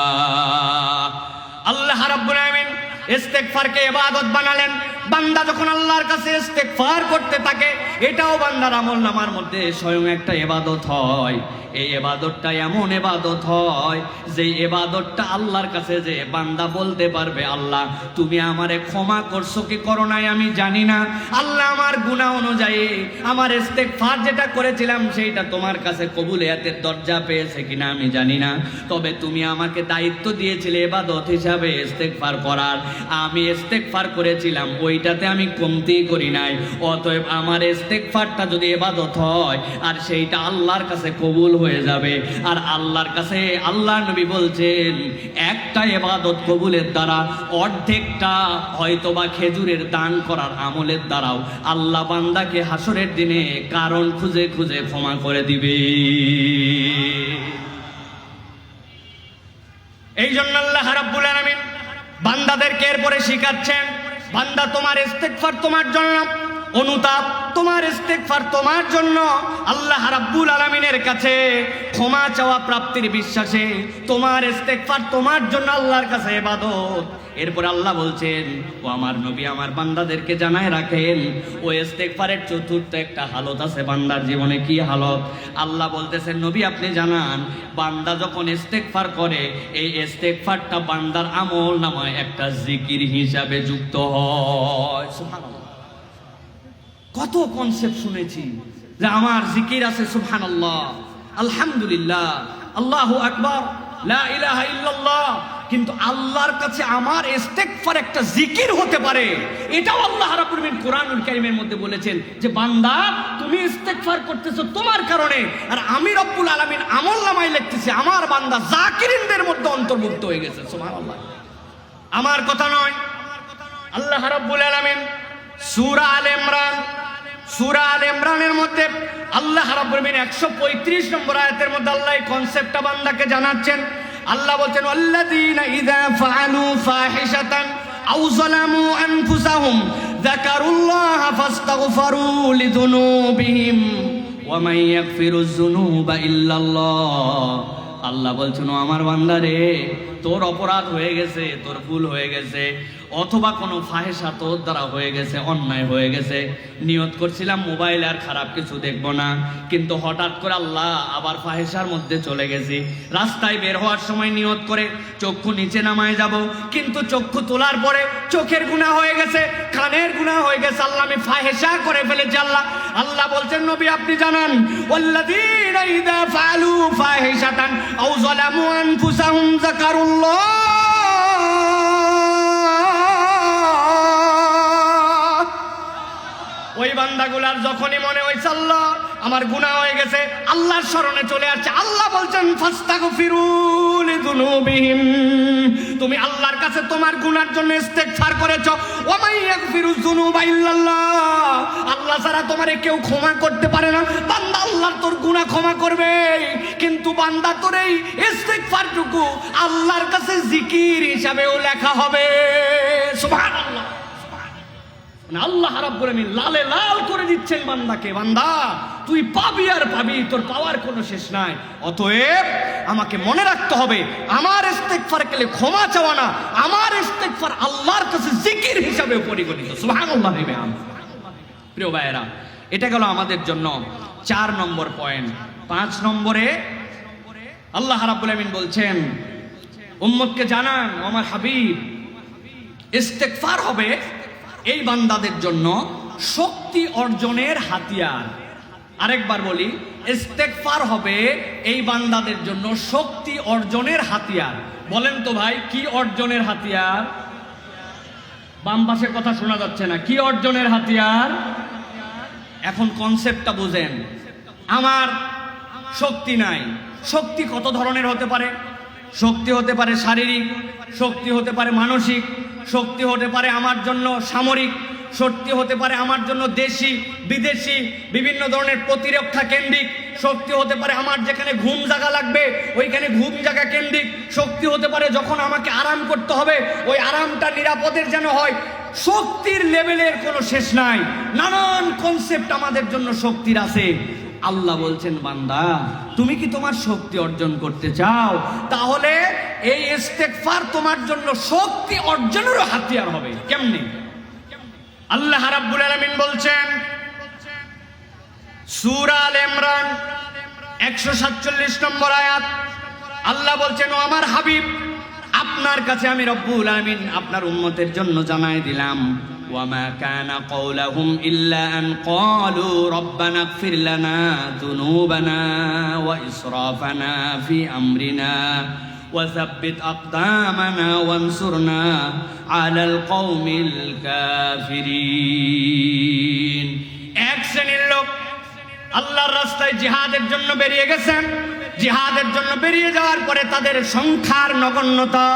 আল্লাহ রাব্বুল আলামিন ইস্তেগফারকে ইবাদত বানালেন। বান্দা যখন আল্লাহর কাছে ইস্তেগফার করতে থাকে এটাও বান্দার আমলনামার মধ্যে স্বয়ং একটা ইবাদত হয়। এই ইবাদতটা এমন ইবাদত হয় যে ইবাদতটা আল্লাহর কাছে যে বান্দা বলতে পারবে, আল্লাহ তুমি আমারে ক্ষমা করছো কি করো নাই আমি জানি না, আল্লাহ আমার গুনাহ অনুযায়ী আমার ইস্তেগফার যেটা করেছিলাম সেইটা তোমার কাছে কবুলিয়াতের দরজা পেয়েছে কিনা আমি জানি না, তবে তুমি আমাকে দায়িত্ব দিয়েছিলে ইবাদত হিসাবে ইস্তেগফার করার, আমি ইস্তেগফার করেছিলাম, ওইটাতে আমি কমতি করি নাই। অতএব আমার ইস্তেগফারটা যদি ইবাদত হয় আর সেইটা আল্লাহর কাছে কবুল হয়ে যাবে, আর আল্লাহর কাছে আল্লাহ নবী বলছেন একটা ইবাদত কবুলের দ্বারা অর্ধেকটা হয়তোবা খেজুরের দান করার আমলের দ্বারাও আল্লাহ বান্দাকে হাসরের দিনে কারণ খুঁজে খুঁজে ক্ষমা করে দিবে। এই জন্য আল্লাহ রাব্বুল আলামিন বান্দাদেরকে এরপরে শিখাচ্ছেন, বান্দা তোমার ইস্তেগফার তোমার জন্য, অনুতাপ তোমার ইস্তেগফার তোমার জন্য, আল্লাহ রাব্বুল আলামিনের কাছে ক্ষমা চাওয়া প্রাপ্তির বিশ্বাসে তোমার ইস্তেগফার তোমার জন্য আল্লাহর কাছে ইবাদত। এরপর আল্লাহ বলছেন, ও আমার নবী আমার বান্দাদেরকে জানায় রাখেন ও ইস্তেগফারের চতুর্থ একটা হালত আছে বান্দার জীবনে। কি হালত? আল্লাহ বলতেছেন নবী আপনি জানান, বান্দা যখন ইস্তেগফার করে এই ইস্তেগফারটা বান্দার আমল নামায় একটা জিকির হিসাবে যুক্ত হয়। সুবহানাল্লাহ, কত কনসেপ্ট শুনেছি যে আমার জিকির আছে, সুবহানাল্লাহ, আলহামদুলিল্লাহ, আল্লাহু আকবার, লা ইলাহা ইল্লাল্লাহ, কিন্তু আল্লাহর কাছে আমার ইস্তেগফার একটা জিকির হতে পারে, এটাও আল্লাহ রাব্বুল আলামিন কোরআনুল কারীমের মধ্যে বলেছেন যে বান্দা তুমি ইস্তেগফার করতেছো তোমার কারণে, আর আমি রব্বুল আলামিন আমলনামায় লিখতেছি আমার বান্দা জাকিরিনদের মধ্যে অন্তর্ভুক্ত হয়ে গেছে। সুবহানাল্লাহ, আমার কথা নয়, আল্লাহ রাব্বুল আলামিন সূরা আল ইমরানের মধ্যে আল্লাহ রাব্বুল আলামিন 135 নম্বর আয়াতের মধ্যে আল্লাহ এই কনসেপ্টটা বান্দাকে জানাচ্ছেন। আল্লাহ বলছেন আল্লাযীনা ইযা ফাআলু ফাহিশাতান আও যালামু আনফুসাহুম যাকারুল্লাহা ফাস্তাগফারু লিযুনুবিহিম ওয়া মান ইয়াগফিরুয যুনুবা ইল্লাল্লাহ। আল্লাহ বলছেন ও আমার বান্দা রে, তোর অপরাধ হয়ে গেছে, তোর ভুল হয়ে গেছে, অথবা কোনো ফাহেসা তোর দ্বারা হয়ে গেছে, অন্যায় হয়ে গেছে, নিয়ত করছিলাম মোবাইল আর খারাপ কিছু দেখবো না, কিন্তু হঠাৎ করে আল্লাহ আবার ফাহেসার মধ্যে চলে গেছি, রাস্তায় বের হওয়ার সময় নিয়ত করে চক্ষু নিচে নামায় যাব, কিন্তু চক্ষু তোলার পরে চোখের গুনাহ হয়ে গেছে, কানের গুনাহ হয়ে গেছে, আল্লাহ আমি ফাহেসা করে ফেলেছি। আল্লাহ বলছেন নবী আপনি জানান, ওয়াল্লাযীনা ইযা ফাআলু ফাহিশাতান আও যালামু আনফুসাহুম যাকারুল্লাহ, ওই বান্দাগুলার যখনই মনে হয়েছে আল্লাহ আমার গুনাহ হয়ে গেছে, আল্লাহর স্মরণে চলে আসছে, আল্লাহ বলছেন ফাস্তাগফিরু লিযুনুবিহিম, তুমি আল্লাহর কাছে তোমার গুনার জন্য ইস্তেগফার করেছো, ওয়া মান ইয়াগফিরুয যুনুবা ইল্লাল্লাহ, আল্লাহ ছাড়া তোমারে কেউ ক্ষমা করতে পারে না। বান্দা আল্লাহ তোর গুনাহ ক্ষমা করবে, কিন্তু বান্দা তোর এই ইস্তেগফারটুকু আল্লাহর কাছে জিকির হিসাবেও লেখা হবে। সুবহানাল্লাহ, আল্লাহ রাব্বুল আলামিন লালে লাল করে দিচ্ছেন বান্দাকে, বান্দা তুই পাবি আর পাবি, তোর পাওয়ার কোনো শেষ নাই। অতএব আমাকে মনে রাখতে হবে আমার ইস্তেগফার কেলে ক্ষমা চাওয়া না, আমার ইস্তেগফার আল্লাহর কাছে জিকির হিসাবে পরিগণিত। সুবহানাল্লাহ। প্রিয় ভাইয়েরা, এটা গেল আমাদের জন্য 4 নম্বর পয়েন্ট। 5 নম্বরে আল্লাহ রাব্বুল আলামিন বলছেন উম্মতকে জানান ও আমার হাবিব, ইস্তেগফার হবে এই বান্দাদের জন্য শক্তি অর্জনের হাতিয়ার। আরেকবার বলি, ইস্তেগফার হবে এই বান্দাদের জন্য শক্তি অর্জনের হাতিয়ার। বলেন তো ভাই, কি অর্জনের হাতিয়ার? বাম পাশে কথা শোনা যাচ্ছে না, কি অর্জনের হাতিয়ার? এখন কনসেপ্টটা বুঝেন। আমার শক্তি নাই, শক্তি কত ধরনের হতে পারে? শক্তি হতে পারে শারীরিক, শক্তি হতে পারে মানসিক, শক্তি হতে পারে আমার জন্য সামরিক, শক্তি হতে পারে আমার জন্য দেশি বিদেশি বিভিন্ন ধরনের প্রতিরক্ষা কেন্দ্রিক, শক্তি হতে পারে আমার যেখানে ঘুম জাগা লাগবে ওইখানে ঘুম জাগা কেন্দ্রিক, শক্তি হতে পারে যখন আমাকে আরাম করতে হবে ওই আরামটা নিরাপদের যেন হয়। শক্তির লেভেলের কোনো শেষ নাই, নানান কনসেপ্ট আমাদের জন্য শক্তির আছে। আল্লাহ বলছেন বান্দা তুমি কি তোমার শক্তি অর্জন করতে চাও, তাহলে এই ইস্তেগফার তোমার জন্য শক্তি অর্জনেরও হাতিয়ার হবে। কেমনে? আল্লাহ রাব্বুল আলামিন বলছেন সূরা আল ইমরান 147 নম্বর আয়াত। আল্লাহ বলছেন, ও আমার হাবিব, আপনার কাছে আমি রব্বুল আলামিন আপনার উম্মতের জন্য জানাই দিলাম, ওয়ামা কানা কওলাহুম ইল্লা আন ক্বালু রব্বানা ইগফির লানা যুনুবানা ওয়া ইসরাফানা ফি আমরিনা ওয়া সাব্বিত আকদামানা ওয়ানসুরনা আলাল কওমিল কাফিরিন। এক শ্রেণীর লোক আল্লাহর রাস্তায় জিহাদের জন্য বেরিয়ে গেছেন। জিহাদের জন্য বেরিয়ে যাওয়ার পরে তাদের সংখ্যার নগণ্যতা,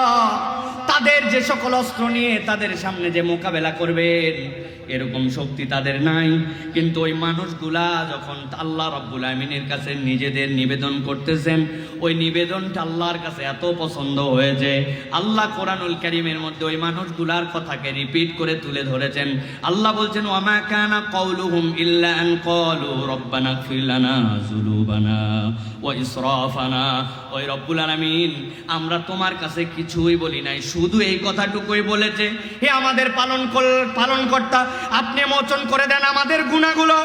তাদের যে সকল অস্ত্র নিয়ে তাদের সামনে যে মোকাবেলা করবেন এরকম শক্তি তাদের নাই। কিন্তু ওই মানুষগুলা যখন আল্লাহ রাব্বুল আমিনের কাছে নিজেদের নিবেদন করতেছেন, ওই নিবেদনটা আল্লাহর কাছে এত পছন্দ হয়েছে, আল্লাহ কোরআনুল কারীমের মধ্যে ওই মানুষগুলার কথাকে রিপিট করে তুলে ধরেছেন। আল্লাহ বলছেন, ওয়ামা কানা কওলুহুম ইল্লা আন ক্বালু রব্বানা ইগফির লানা যুনুবানা ওয়া ইসরাফানা। ওই রব্বুল আলামিন, আমরা তোমার কাছে কিছুই বলি নাই, শুধু এই কথাটুকুই বলেছে, হে আমাদের পালনকর্তা, আপনি মোচন করে দেন আমাদের গুনাহগুলো,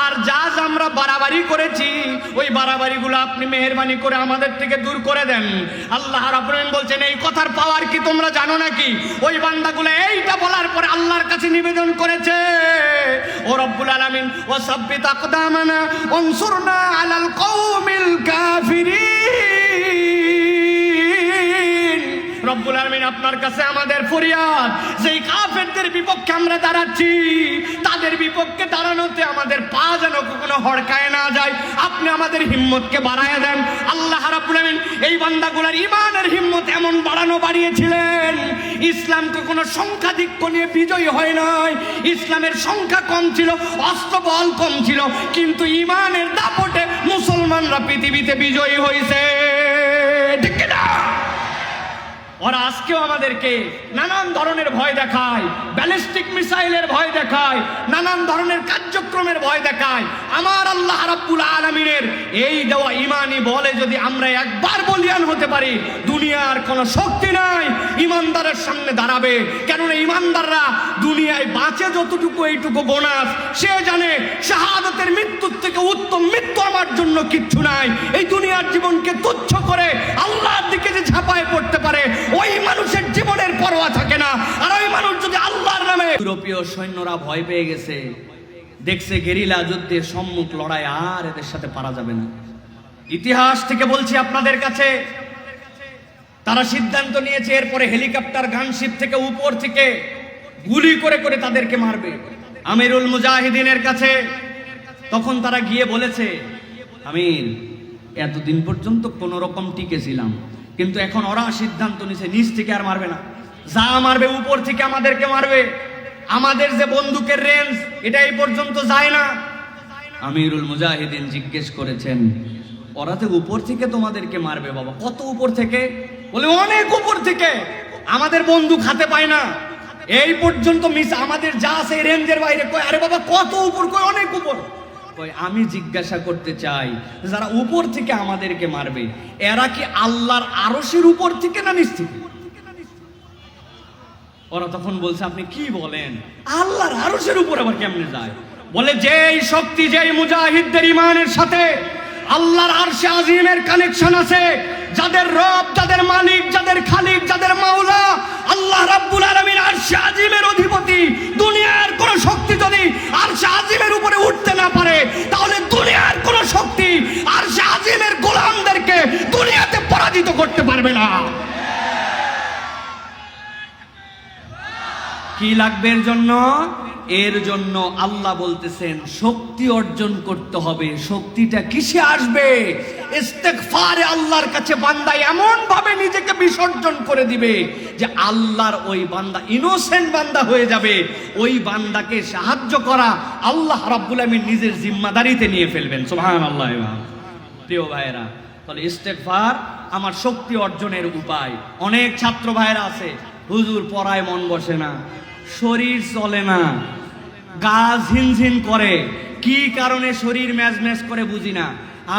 আর যা যা আমরা বাড়াবাড়ি করেছি ওই বাড়াবাড়িগুলো আপনি মেহেরবানি করে আমাদের থেকে দূর করে দেন। আল্লাহ রাব্বুল আলামিন বলছেন, এই কথার পাওয়ার কি তোমরা জানো নাকি? ওই বান্দাগুলো এইটা বলার পরে আল্লাহর কাছে নিবেদন করেছে, ও রব্বুল আলামিন, ওয়াসাব্বিত আকদামানা ওয়ানসুরনা আলাল কওমিল কাফিরিন। রব্বুল আলামিন, আপনার কাছে আমাদের ফরিয়াদ, যেই কাফেরদের বিপক্ষে আমরা দাঁড়াচ্ছি তাদের বিপক্ষে দাঁড়ানোতে আমাদের পা যেন কখনো হড়কায় না যায়, আপনি আমাদের হিম্মতকে বাড়ায় দেন। আল্লাহ রাব্বুল আলামিন এই বান্দাগুলোর ঈমানের হিম্মত এমন বাড়িয়েছিলেন, ইসলাম কখনো সংখ্যাধিক্য নিয়ে বিজয়ী হয় নাই। ইসলামের সংখ্যা কম ছিল, অস্ত্রবল কম ছিল, কিন্তু ঈমানের দাপটে মুসলমানরা পৃথিবীতে বিজয়ী হয়েছে। ঠিক না? ওরা আজকেও আমাদেরকে নানান ধরনের ভয় দেখায়, ব্যালিস্টিক মিসাইলের ভয় দেখায়, নানান ধরনের কার্যক্রমের ভয় দেখায়। আমার আল্লাহ রাব্বুল আলামিনের এই দেওয়া ঈমানি বলে যদি আমরা একবার বলিয়ান হতে পারি, দুনিয়ার কোনো শক্তি নাই ঈমানদারের সামনে দাঁড়াবে। কেননা ঈমানদাররা দুনিয়ায় বাঁচে যতটুকু এইটুকু বোনাস, সে জানে শাহাদাতের মৃত্যুর থেকে উত্তম মৃত্যু আমার জন্য কিচ্ছু নাই। এই দুনিয়ার জীবনকে তুচ্ছ করে আল্লাহর দিকে যে ঝাঁপায় পড়তে পারে, ওই মানুষের জীবনের পরোয়া থাকে না। আর ওই মানুষ যদি আল্লাহর নামে, ইউরোপীয় সৈন্যরা ভয় পেয়ে গেছে, দেখছে গেরিলা যুদ্ধের সম্মুখ লড়াই আর এদের সাথে পারা যাবে না। ইতিহাস থেকে বলছি আপনাদের কাছে, তারা সিদ্ধান্ত নিয়েছে এরপরে হেলিকপ্টার গানশিপ থেকে উপর থেকে গুলি করে করে তাদেরকে মারবে। আমিরুল মুজাহিদিনের কাছে তখন তারা গিয়ে বলেছে, আমির, এতদিন পর্যন্ত কোন রকম টিকেছিলাম, কিন্তু এখন ওরা সিদ্ধান্ত নিছে নিচ থেকে আর মারবে না, যা মারবে উপর থেকে আমাদেরকে মারবে। আমাদের যে বন্দুকের রেঞ্জ এটা এই পর্যন্ত যায় না। আমিরুল মুজাহিদিন জিজ্ঞেস করেছেন, ওরা তো উপর থেকে তোমাদেরকে মারবে বাবা, কত উপর থেকে? বলে অনেক উপর থেকে, আমাদের বন্দুক হাতে পায় না, এই পর্যন্ত মিস, আমাদের যা আছে রেঞ্জের বাইরে। কই আরে বাবা কত উপর? কই অনেক উপর। আমি জিজ্ঞাসা করতে চাই, যারা উপর থেকে আমাদেরকে মারবে এরা কি আল্লাহর আরশের উপর থেকে না নিচ থেকে? ওরা তখন বলছে, আপনি কি বলেন, আল্লাহর আরশের উপর আবার কেমনে যায়? বলে, যেই শক্তি যেই মুজাহিদদের ঈমানের সাথে আল্লাহর আরশে আজিমের কানেকশন আছে, যাদের রব, যাদের মালিক, যাদের খালিক, যাদের মাওলা আল্লাহ রাব্বুল আলামিন আরশে আজিমের অধিপতি, দুনিয়ার কোন শক্তি যদি আরশে আজিমের উপরে উঠতে না পারে, তাহলে দুনিয়ার কোন শক্তি আরশে আজিমের গোলামদেরকে দুনিয়াতে পরাজিত করতে পারবে না। কি লাগবে এর জন্য? এর জন্য আল্লাহ বলতেছেন শক্তি অর্জন করতে হবে। শক্তিটা কিসে আসবে? ইস্তেগফারে আল্লাহর কাছে বান্দা এমন ভাবে নিজেকে বিসর্জন করে দিবে যে আল্লাহর ওই বান্দা ইনোসেন্ট বান্দা হয়ে যাবে। ওই বান্দাকে সাহায্য করা আল্লাহ রাব্বুল আমিন নিজের জিম্মাদারিতে নিয়ে ফেলবেন। সুবহানাল্লাহ। প্রিয় ভাইরা, তাহলে ইস্তেগফার আমার শক্তি অর্জনের উপায়। অনেক ছাত্র ভাইরা আছে, হুজুর পড়ায় মন বসে না, শরীর চলে না, গা ঝিনঝিন করে, কি কারণে শরীর ম্যাজ ম্যাজ করে বুঝি না।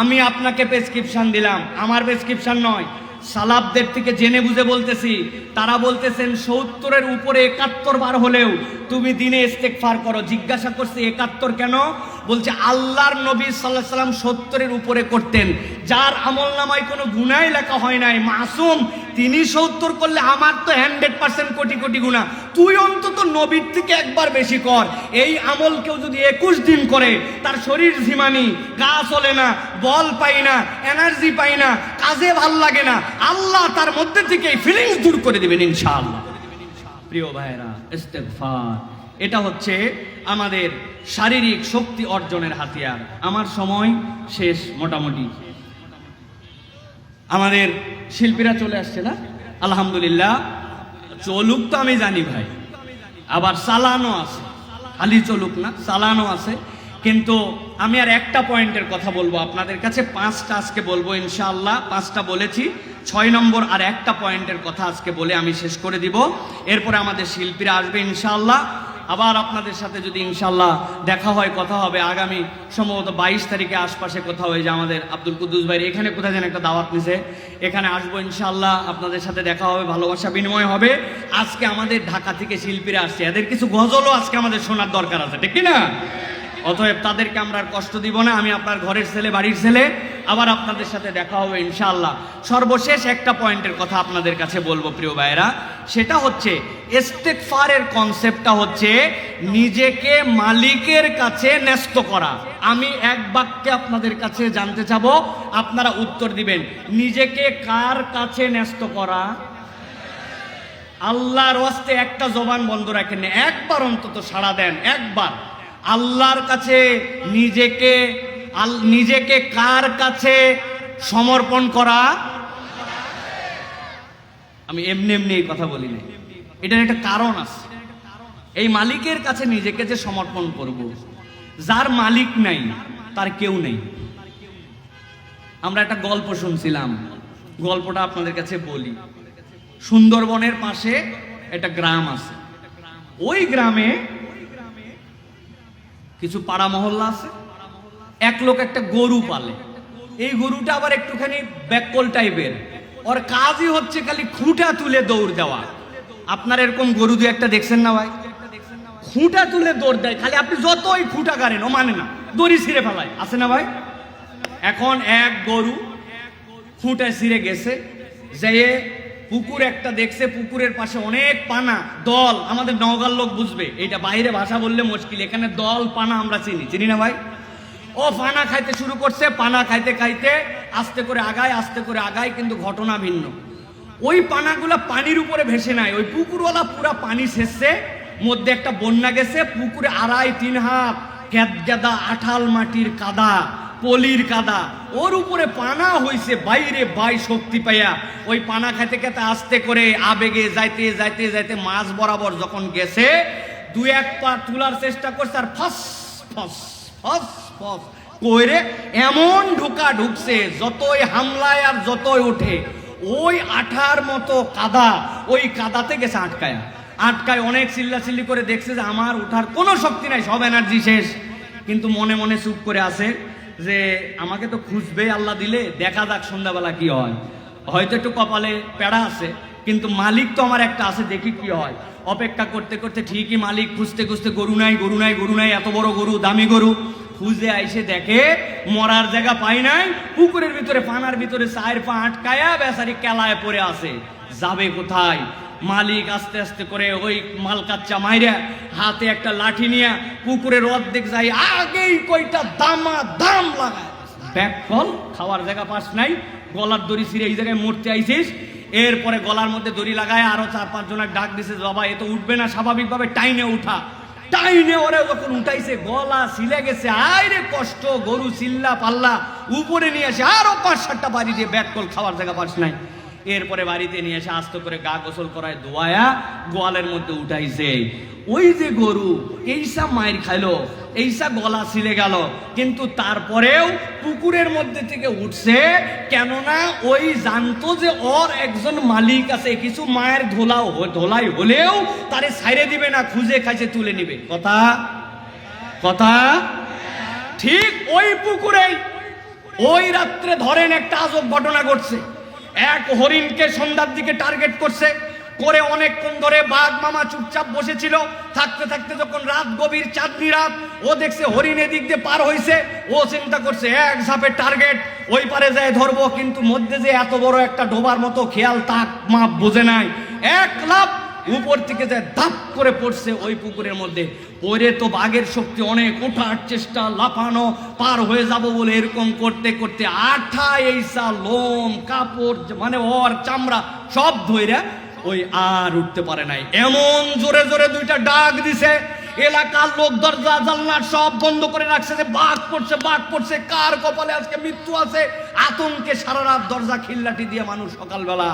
আমি আপনাকে প্রেসক্রিপশন দিলাম, আমার প্রেসক্রিপশন নয়, সালাফদের থেকে জেনে বুঝে বলতেছি, তারা বলতেছেন 70-এর উপরে 71 বার হলেও তুমি দিনে ইস্তেগফার করো। জিজ্ঞাসা করছে 71 কেন? বলছে আল্লাহর নবী সাল্লাল্লাহু আলাইহি সাল্লাম 70-এর উপরে করতেন, যার আমলনামায় কোনো গুনাহ লেখা হয় নাই, মাসুম, তিনি 70 করলে আমার তো 100% কোটি কোটি গুনাহ, তুই অন্তত নবীর থেকে একবার বেশি কর। এই আমল কেউ যদি 21 দিন করে, তার শরীর ঝিমানি, গা চলে না, বল পাই না, এনার্জি পাই না, কাজে ভাল লাগে না, আল্লাহ তার মধ্যে থেকে এই ফিলিংস দূর করে দিবেন ইনশাআল্লাহ। প্রিয় ভাইরা, ইস্তেগফার এটা হচ্ছে আমাদের শারীরিক শক্তি অর্জনের হাতিয়ার। আমার সময় শেষ মোটামুটি। আমাদের শিল্পীরা চলে আসছে না? আলহামদুলিল্লাহ। চলুক তো আমি জানি ভাই, আবার চালানো আছে, খালি চলুক না, চালানো আছে। কিন্তু আমি আর একটা পয়েন্টের কথা বলবো আপনাদের কাছে, 5টা আজকে বলবো ইনশাআল্লাহ। 5টা বলেছি, 6 নম্বর আর একটা পয়েন্টের কথা আজকে বলে আমি শেষ করে দিব। এরপরে আমাদের শিল্পীরা আসবে ইনশাআল্লাহ। আবার আপনাদের সাথে যদি ইনশাআল্লাহ দেখা হয়, কথা হবে আগামী সম্ভবত 22 তারিখে আশপাশে কোথাও, ওই যে আমাদের আব্দুল কুদ্দুস ভাই এখানে কোথায় যেন একটা দাওয়াত নিছে, এখানে আসবো ইনশাআল্লাহ। আপনাদের সাথে দেখা হবে, ভালোবাসা বিনিময় হবে। আজকে আমাদের ঢাকা থেকে শিল্পীরা আসছে, এদের কিছু গজলও আজকে আমাদের শোনার দরকার আছে, ঠিক না? অতএব তাদেরকে আমরা আর কষ্ট দিব না। আমি আপনার ঘরের ছেলে, বাড়ির ছেলে। আবার আপনাদের সাথে দেখা হবে ইনশাআল্লাহ। সর্বশেষ একটা পয়েন্টের কথা আপনাদের কাছে বলবো প্রিয় ভাইরা, সেটা হচ্ছে ইস্তেগফারের কনসেপ্টটা হচ্ছে নিজেকে মালিকের কাছে ন্যস্ত করা। আমি এক বাক্যে আপনাদের কাছে জানতে চাবো, আপনারা উত্তর দিবেন। নিজেকে কার কাছে ন্যস্ত করা? আল্লাহর ওয়াস্তে একটা জবান বন্ধ রাখেন না, একবার অন্তত সাড়া দেন, একবার। আল্লাহর কাছে নিজেকে কার কাছে সমর্পণ করা? আমি এমনি এমনি এই কথা বলি না, এটার একটা কারণ আছে। এই মালিকের কাছে নিজেকে যে সমর্পণ করব, যার মালিক নাই তার কেউ নেই। আমরা একটা গল্প শুনছিলাম, গল্পটা আপনাদের কাছে বলি। সুন্দরবনের পাশে একটা গ্রাম আছে, ওই গ্রামে কিছু পাড়া মহল্লা আছে। এক লোক একটা গরু পালে, এই গরুটা আবার একটুখানি ব্যাককল টাইপের, ওর কাজই হচ্ছে খালি খুঁটা তুলে দৌড় দেওয়া। আপনার এরকম গরু দু একটা দেখছেন না ভাই? খুঁটা তুলে দৌড় দেয়, খালি আপনি যতই খুঁটা গাড়েন ও মানে না, দড়ি ছিঁড়ে ফেলায়, আছে না ভাই? এখন এক গরু খুঁটা ছিঁড়ে গেছে, যেয়ে পুকুর একটা দেখছে, পুকুরের পাশে অনেক পানা দল। আমাদের নওগাঁর লোক বুঝবে, এটা বাইরে ভাষা বললে মুশকিল, এখানে দল পানা আমরা চিনি না ভাই? ও পানা খাইতে শুরু করছে, পানা খাইতে খাইতে আস্তে করে আগায়, কিন্তু ঘটনা ভিন্ন। ওই পানাগুলা পানির উপরে ভেসে নাই, ওই পুকুরওয়ালা পুরা পানি শেষছে, মধ্যে একটা বন্যা গেছে, পুকুরে 2.5-3 হাত গ্যাদা আঠাল মাটির কাদা, পলির কাদা, ওর উপরে পানা হইছে। বাইরে বাই শক্তি পাইয়া ওই পানা খাইতে খাইতে আস্তে করে আবেগে যাইতে মাছ বরাবর যখন গেছে, 2-1 পা তোলার চেষ্টা করছে, আর ফস ফস ফস ফস কইরে এমন ঢুকছে, যতই হামলায় আর যতই ওঠে, ওই আঠার মতো কাদা, ওই কাদাতে গেছে আটকায়। অনেক চিল্লাচিল্লি করে দেখছে যে আমার ওঠার কোনো শক্তি নাই, সব এনার্জি শেষ। কিন্তু মনে মনে চুপ করে আছে যে আমাকে তো খুঁজবে আল্লাহ দিলে, দেখা যাক সন্ধ্যাবেলা কি হয়। হয়তো একটু কপালে পেড়া আছে, কিন্তু মালিক তো আমার একটা আছে, দেখি কি হয়। অপেক্ষা করতে করতে ঠিকই মালিক খুঁজতে গরু নাই, এত বড় গরু, দামি গরু খুঁজে আইসে দেখে মরার জায়গা পাই নাই, পুকুরের ভিতরে পানার ভিতরে 4 পা আটকায়া বেচারি কেলায় পড়ে আছে। যাবে কোথায়? মালিক আস্তে আস্তে করে ওই মাল কাচ্চা মাইরা হাতে একটা লাঠি নিয়ে পুকুরের অর্ধেক যাই, আগেই কয়টা দাম লাগায়। ব্যাককল, খাওয়ার জায়গা পাস নাই, গলার দড়ি ছিঁড়ে এই জায়গায় মরতে আইছিস। এরপরে গলার মধ্যে দড়ি লাগায় আরো 4-5 জনের ডাক দিছে, বাবা এ তো উঠবে না, স্বাভাবিকভাবে টাইনে ওরে যখন উঠাইছে, গলা ছিলে গেছে, আইরে কষ্ট, গরু চিল্লা পাল্লা, উপরে নিয়ে আসে আরো 5-7টা বাড়ি দিয়ে ব্যাককল, খাওয়ার জায়গা পাস নাই। এরপরে বাড়িতে নিয়ে এসে আস্তে করে গা গোসল করায় দোয়ায়া গোয়ালের মধ্যে উঠাইছে। ওই যে গরু এইসা মায়ের খাইলো, এইসা গলা ছিলে গেল, কিন্তু তারপরেও পুকুরের মধ্যে থেকে উঠছে, কেননা ওই জানতো যে ওর একজন মালিক আছে, কিছু মায়ের ধোলাই হলেও তারে ছাইরে দিবে না, খুঁজে খাইছে তুলে নিবে। কথা ঠিক ওই পুকুরেই ওই রাত্রে ধরেন একটা আজব ঘটনা ঘটছে। এক হরিণকে সন্ধ্যার দিকে টার্গেট করছে, করে অনেকক্ষণ ধরে বাঘ মামা চুপচাপ বসেছিল। থাকতে থাকতে যখন রাত গভীর, চাঁদনি রাত, ও দেখছে হরিণ এদিক দিয়ে পার হয়েছে, ও চিন্তা করছে এক ঝাপে টার্গেট, ওই পারে যায় ধরবো। কিন্তু মধ্যে যে এত বড় একটা ডোবার মতো খেয়াল তাক মাপ বোঝে নাই, এক লাফ উপর থেকে যায় ধাপ করে পড়ছে ওই পুকুরের মধ্যে। ওরে তো বাঘের শক্তি অনেক, ওঠার চেষ্টা, লাফানো, পার হয়ে যাব বলে এরকম করতে করতে আঠা এইসা লোম কাপড় মানে ওর চামড়া সব ধইরা ওই আর উঠতে পারে নাই। এমন জোরে জোরে দুইটা ডাক দিছে, এলাকার লোক দরজা জানলা সব বন্ধ করে রাখছে যে বাঘ পড়ছে, বাঘ পড়ছে, কার কপালে আজকে মৃত্যু আছে। আতঙ্কে সারা রাত দরজা খিল্লাটি দিয়ে মানুষ সকালবেলা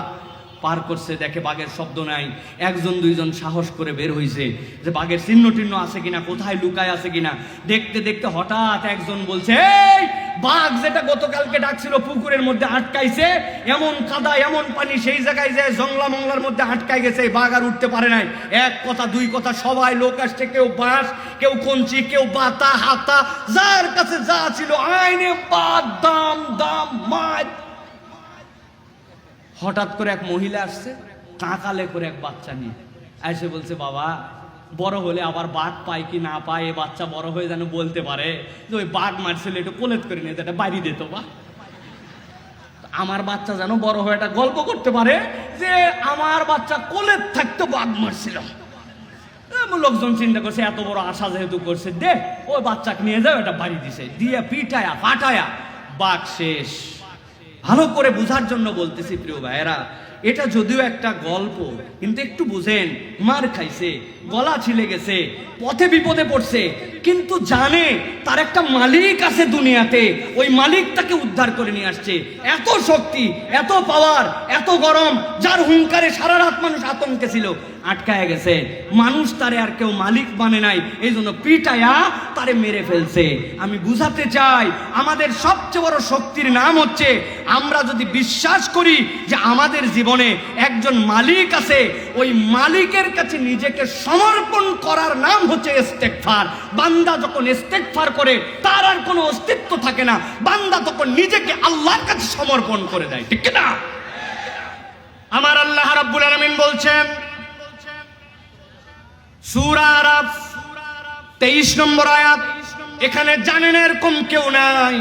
পার করছে, দেখে বাঘের শব্দ নাই। একজন দুইজন সাহস করে বের হইছে যে বাঘের চিহ্ন টিহ্ন আছে কিনা, কোথায় লুকায় আছে কিনা। দেখতে দেখতে হঠাৎ একজন বলছে, এই বাঘ যেটা গতকালকে ডাকছিল পুকুরের মধ্যে আটকাইছে, এমন কাদা এমন পানি, সেই জায়গায় যায় জংলা মংলার মধ্যে আটকাই গেছে, বাঘ আর উঠতে পারে নাই। এক কথা দুই কথা সবাই লোক আসছে, কেউ বাঁশ, কেউ কঞ্চি, কেউ বাতা হাতা, যার কাছে যা ছিল আইনে বাদ দাম দাম মাছ। হঠাৎ করে এক মহিলা আসছে, কাঁকালে করে এক বাচ্চা নিয়ে এসে বলছে, বাবা বড় হলে আবার বাঘ পায় কি না পায়, এ বাচ্চা বড় হয়ে যেন বলতে পারে যে ওই বাঘ মারছিল, একটু কোলেত করে নিয়ে এটা বাড়ি দিত, বা আমার বাচ্চা যেন বড় হয়ে একটা গল্প করতে পারে যে আমার বাচ্চা কোলেত থাকতো বাঘ মারছিল। লোকজন চিন্তা করছে এত বড় আশা যেহেতু করছে, দে ওই বাচ্চাকে নিয়ে যাও, এটা বাড়ি দিছে, দিয়ে পিটায়া ফাটায়া বাঘ শেষ। ভালো করে বুঝার জন্য বলতেছি প্রিয় ভাইয়েরা, এটা যদিও একটা গল্প, কিন্তু একটু বুঝেন, মার খাইছে, গলা ছিলে গেছে, পথে বিপদে পড়ছে, কিন্তু জানে তার একটা মালিক আছে দুনিয়াতে, ওই মালিক তাকে উদ্ধার করে নিয়ে আসছে। এত শক্তি, এত পাওয়ার, এত গরম, যার হুঙ্কারে সারা রাত মানুষ আতঙ্কে ছিল, আটকায় গেছে। মানুষ তারে আর কেউ মালিক মানে নাই, এই জন্য পিটায়া তারে মেরে ফেলছে। আমি বুঝাতে চাই, আমাদের সবচেয়ে বড় শক্তির নাম হচ্ছে আমরা যদি বিশ্বাস করি যে আমাদের জীবনে একজন মালিক আছে, ওই মালিকের কাছে নিজেকে সমর্পণ করার নাম হচ্ছে ইস্তেগফার। বান্দা যখন ইস্তেগফার করে তার আর কোনো অস্তিত্ব থাকে না, বান্দা তখন নিজেকে আল্লাহর কাছে সমর্পণ করে দেয়, ঠিক না? আমার আল্লাহ রাব্বুল আলামিন বলছেন সূরা আরাফ 23 নম্বর আয়াত, এখানে জানেন এরকম কেউ নাই।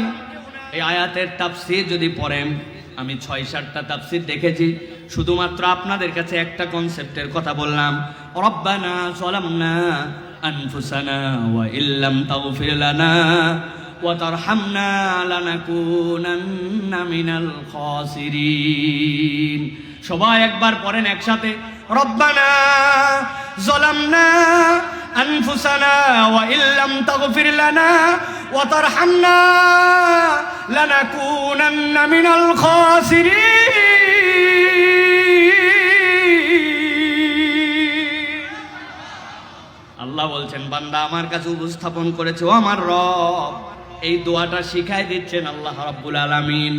এই আয়াতের তাফসীর যদি পড়েন, আমি 6-7টা তাফসীর দেখেছি, শুধুমাত্র আপনাদের কাছে একটা কনসেপ্টের কথা বললাম। রব্বানা যালামনা আনফুসানা ওয়া ইল্লাম তাগফির লানা ওয়া তারহামনা লানাকুনান্না মিনাল খাসিরিন। সবাই একবার পড়েন একসাথে, রব্বানা যালামনা আনফুসানা ওয়া ইল্লাম তাগফির লানা ওয়া তারহামনা লানাকুনান্না মিনাল খাসিরিন। আল্লাহ বলছেন, বান্দা আমার কাছে উপস্থাপন করেছে, ও আমার রব। এই দোয়াটা শিখাই দিচ্ছেন আল্লাহ রাব্বুল আলামিন।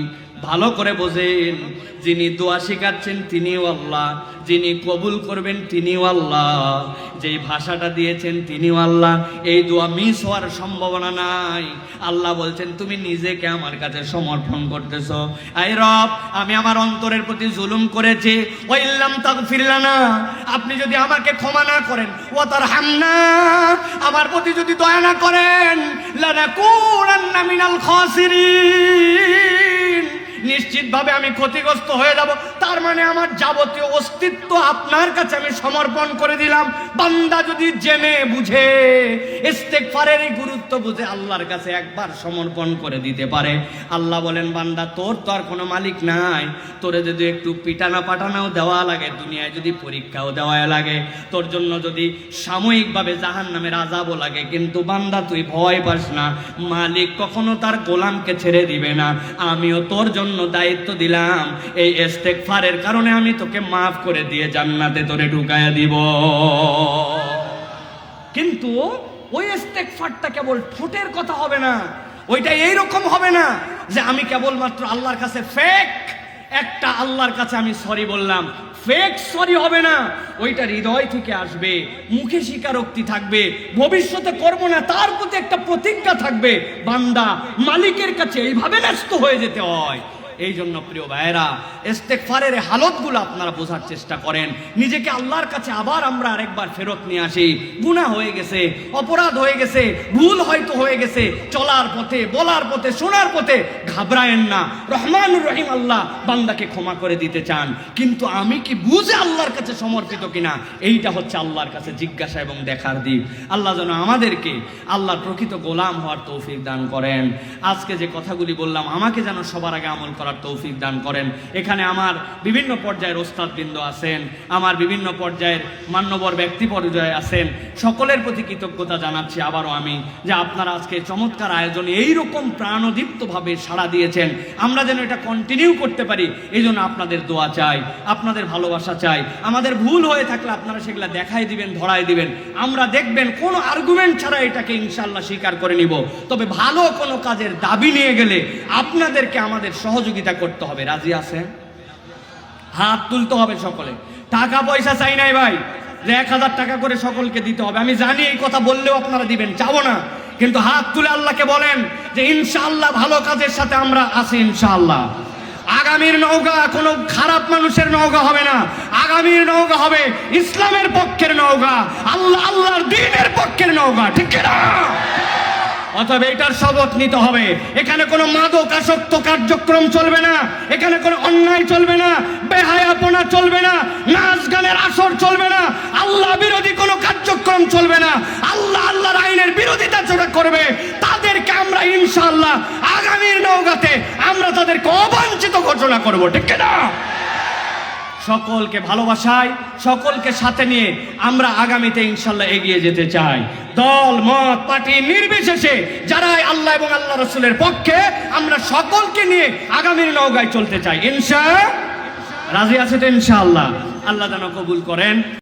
ভালো করে বোঝেন, যিনি দোয়া শিখাচ্ছেন তিনিও আল্লাহ, যিনি কবুল করবেন তিনিও আল্লাহ, যেই ভাষাটা দিয়েছেন তিনিও আল্লাহ। এই দোয়া মিস হওয়ার সম্ভাবনা নাই। আল্লাহ বলছেন, তুমি নিজেকে আমার কাছে সমর্পণ করতেছো। আই রব, আমি আমার অন্তরের প্রতি জুলুম করেছি, ওয়া ইল্লাম তাগফির লানা, আপনি যদি আমাকে ক্ষমা না করেন, ওয়া তারহামনা, আমার প্রতি যদি দয়া না করেন, লানাকুনান্না মিনাল খাসিরিন, নিশ্চিতভাবে আমি ক্ষতিগ্রস্ত হয়ে যাব। তার মানে আমার যাবতীয় অস্তিত্ব আপনার কাছে আমি সমর্পণ করে দিলাম। বান্দা যদি জেনে বুঝে ইস্তেগফারের এই গুরুত্ব বুঝে আল্লাহর কাছে একবার সমর্পণ করে দিতে পারে, আল্লাহ বলেন, বান্দা তোর তো আর কোনো মালিক নাই, তোরে যদি একটু পিটানা পাঠানাও দেওয়া লাগে, দুনিয়ায় যদি পরীক্ষাও দেওয়া লাগে, তোর জন্য যদি সাময়িকভাবে জাহান্নামের আযাবও লাগে, কিন্তু বান্দা তুই ভয় পাস না, মালিক কখনো তার গোলামকে ছেড়ে দিবে না। আমিও তোর জন্য দায়িত্ব দিলাম, এই ইস্তেগফারের কারণে আমি তোকে মাফ করে দিয়ে জান্নাতে তোরে ঢুকায়া দিব। কিন্তু ওই ইস্তেগফারটা কেবল ঠোঁটের কথা হবে না, ওইটা এইরকম হবে না যে আমি কেবলমাত্র আল্লাহর কাছে ফেক একটা আল্লাহর কাছে আমি সরি বললাম, ফেক সরি হবে না, ওইটা হৃদয় থেকে আসবে, মুখে স্বীকারোক্তি থাকবে, ভবিষ্যতে করব না তার প্রতি একটা প্রতিজ্ঞা থাকবে। বান্দা মালিকের কাছে এইভাবে ন্যস্ত হয়ে যেতে হয়। এই জন্য প্রিয় ভাইয়েরা, ইস্তেগফারের হালতগুলো আপনারা বোঝার চেষ্টা করেন, নিজেকে আল্লাহর কাছে আবার আমরা আরেকবার ফেরত নিয়ে আসি। গুনাহ হয়ে গেছে, অপরাধ হয়ে গেছে, ভুল হয়তো হয়ে গেছে, চলার পথে, বলার পথে, শোনার পথে ঘাবড়ায়েন না। রহমানুর রহিম আল্লাহ বান্দাকে ক্ষমা করে দিতে চান, কিন্তু আমি কি বুঝে আল্লাহর কাছে সমর্পিত কিনা, এইটা হচ্ছে আল্লাহর কাছে জিজ্ঞাসা এবং দেখার দিক। আল্লাহ যেন আমাদেরকে আল্লাহর প্রকৃত গোলাম হওয়ার তৌফিক দান করেন। আজকে যে কথাগুলি বললাম, আমাকে যেন সবার আগে আমল করার তৌফিক দান করেন। এখানে আমার বিভিন্ন পর্যায়ের ওস্তাদবৃন্দ আছেন, আমার বিভিন্ন পর্যায়ের মান্যবর ব্যক্তি পর্যায়ে আছেন, সকলের প্রতি কৃতজ্ঞতা জানাচ্ছি আবারও আমি, যে আপনারা আজকে চমৎকার আয়োজনে এইরকম প্রাণদীপ্তভাবে সাড়া দিয়েছেন। আমরা যেন এটা কন্টিনিউ করতে পারি, এই জন্য আপনাদের দোয়া চাই, আপনাদের ভালোবাসা চাই। আমাদের ভুল হয়ে থাকলে আপনারা সেগুলা দেখাই দিবেন, ধরাই দিবেন। আমরা দেখবেন কোনো আর্গুমেন্ট ছাড়া এটাকে ইনশাআল্লাহ স্বীকার করে নিব। তবে ভালো কোনো কাজের দাবি নিয়ে গেলে আপনাদেরকে আমাদের সহযোগিতা করতে হবে। রাজি আছেন? হাত তুলতে হবে সকলে। টাকা পয়সা চাই নাই ভাই, যে 1000 টাকা করে সকলকে দিতে হবে। আমি জানি এই কথা বললেও আপনারা দিবেন, চাবো না, কিন্তু হাত তুলে আল্লাহকে বলেন যে ইনশাআল্লাহ ভালো কাজের সাথে আমরা আছি ইনশাআল্লাহ। আগামীর নৌকা কোনো খারাপ মানুষের নৌকা হবে না, আগামীর নৌকা হবে ইসলামের পক্ষের নৌকা, আল্লাহর দ্বীনের পক্ষের নৌকা, ঠিক না? অতএব এটার শপথ নিতে হবে। এখানে কোনো মাদকাসক্ত কার্যক্রম চলবে না, এখানে কোনো অন্যায় চলবে না, বেহায়াপনা চলবে না, নাচ গানের আসর চলবে না, আল্লাহ বিরোধী কোনো কার্যক্রম চলবে না। আল্লাহর আইনের বিরোধিতা যারা করবে তাদেরকে আমরা ইনশাআল্লাহ আগামীর নওগাঁতে আমরা তাদেরকে অবাঞ্ছিত ঘোষণা করব, ঠিক না? সকলকে ভালোবাসায়, সকলকে সাথে নিয়ে আমরা আগামীতে ইনশাআল্লাহ এগিয়ে যেতে চাই। দল মত পার্টি নির্বিশেষে যারাই আল্লাহ এবং আল্লাহ রাসূলের পক্ষে, আমরা সকলকে নিয়ে আগামীর নওগাঁয় চলতে চাই ইনশাআল্লাহ। রাজি আছে তো ইনশাআল্লাহ? আল্লাহ যেন কবুল করেন।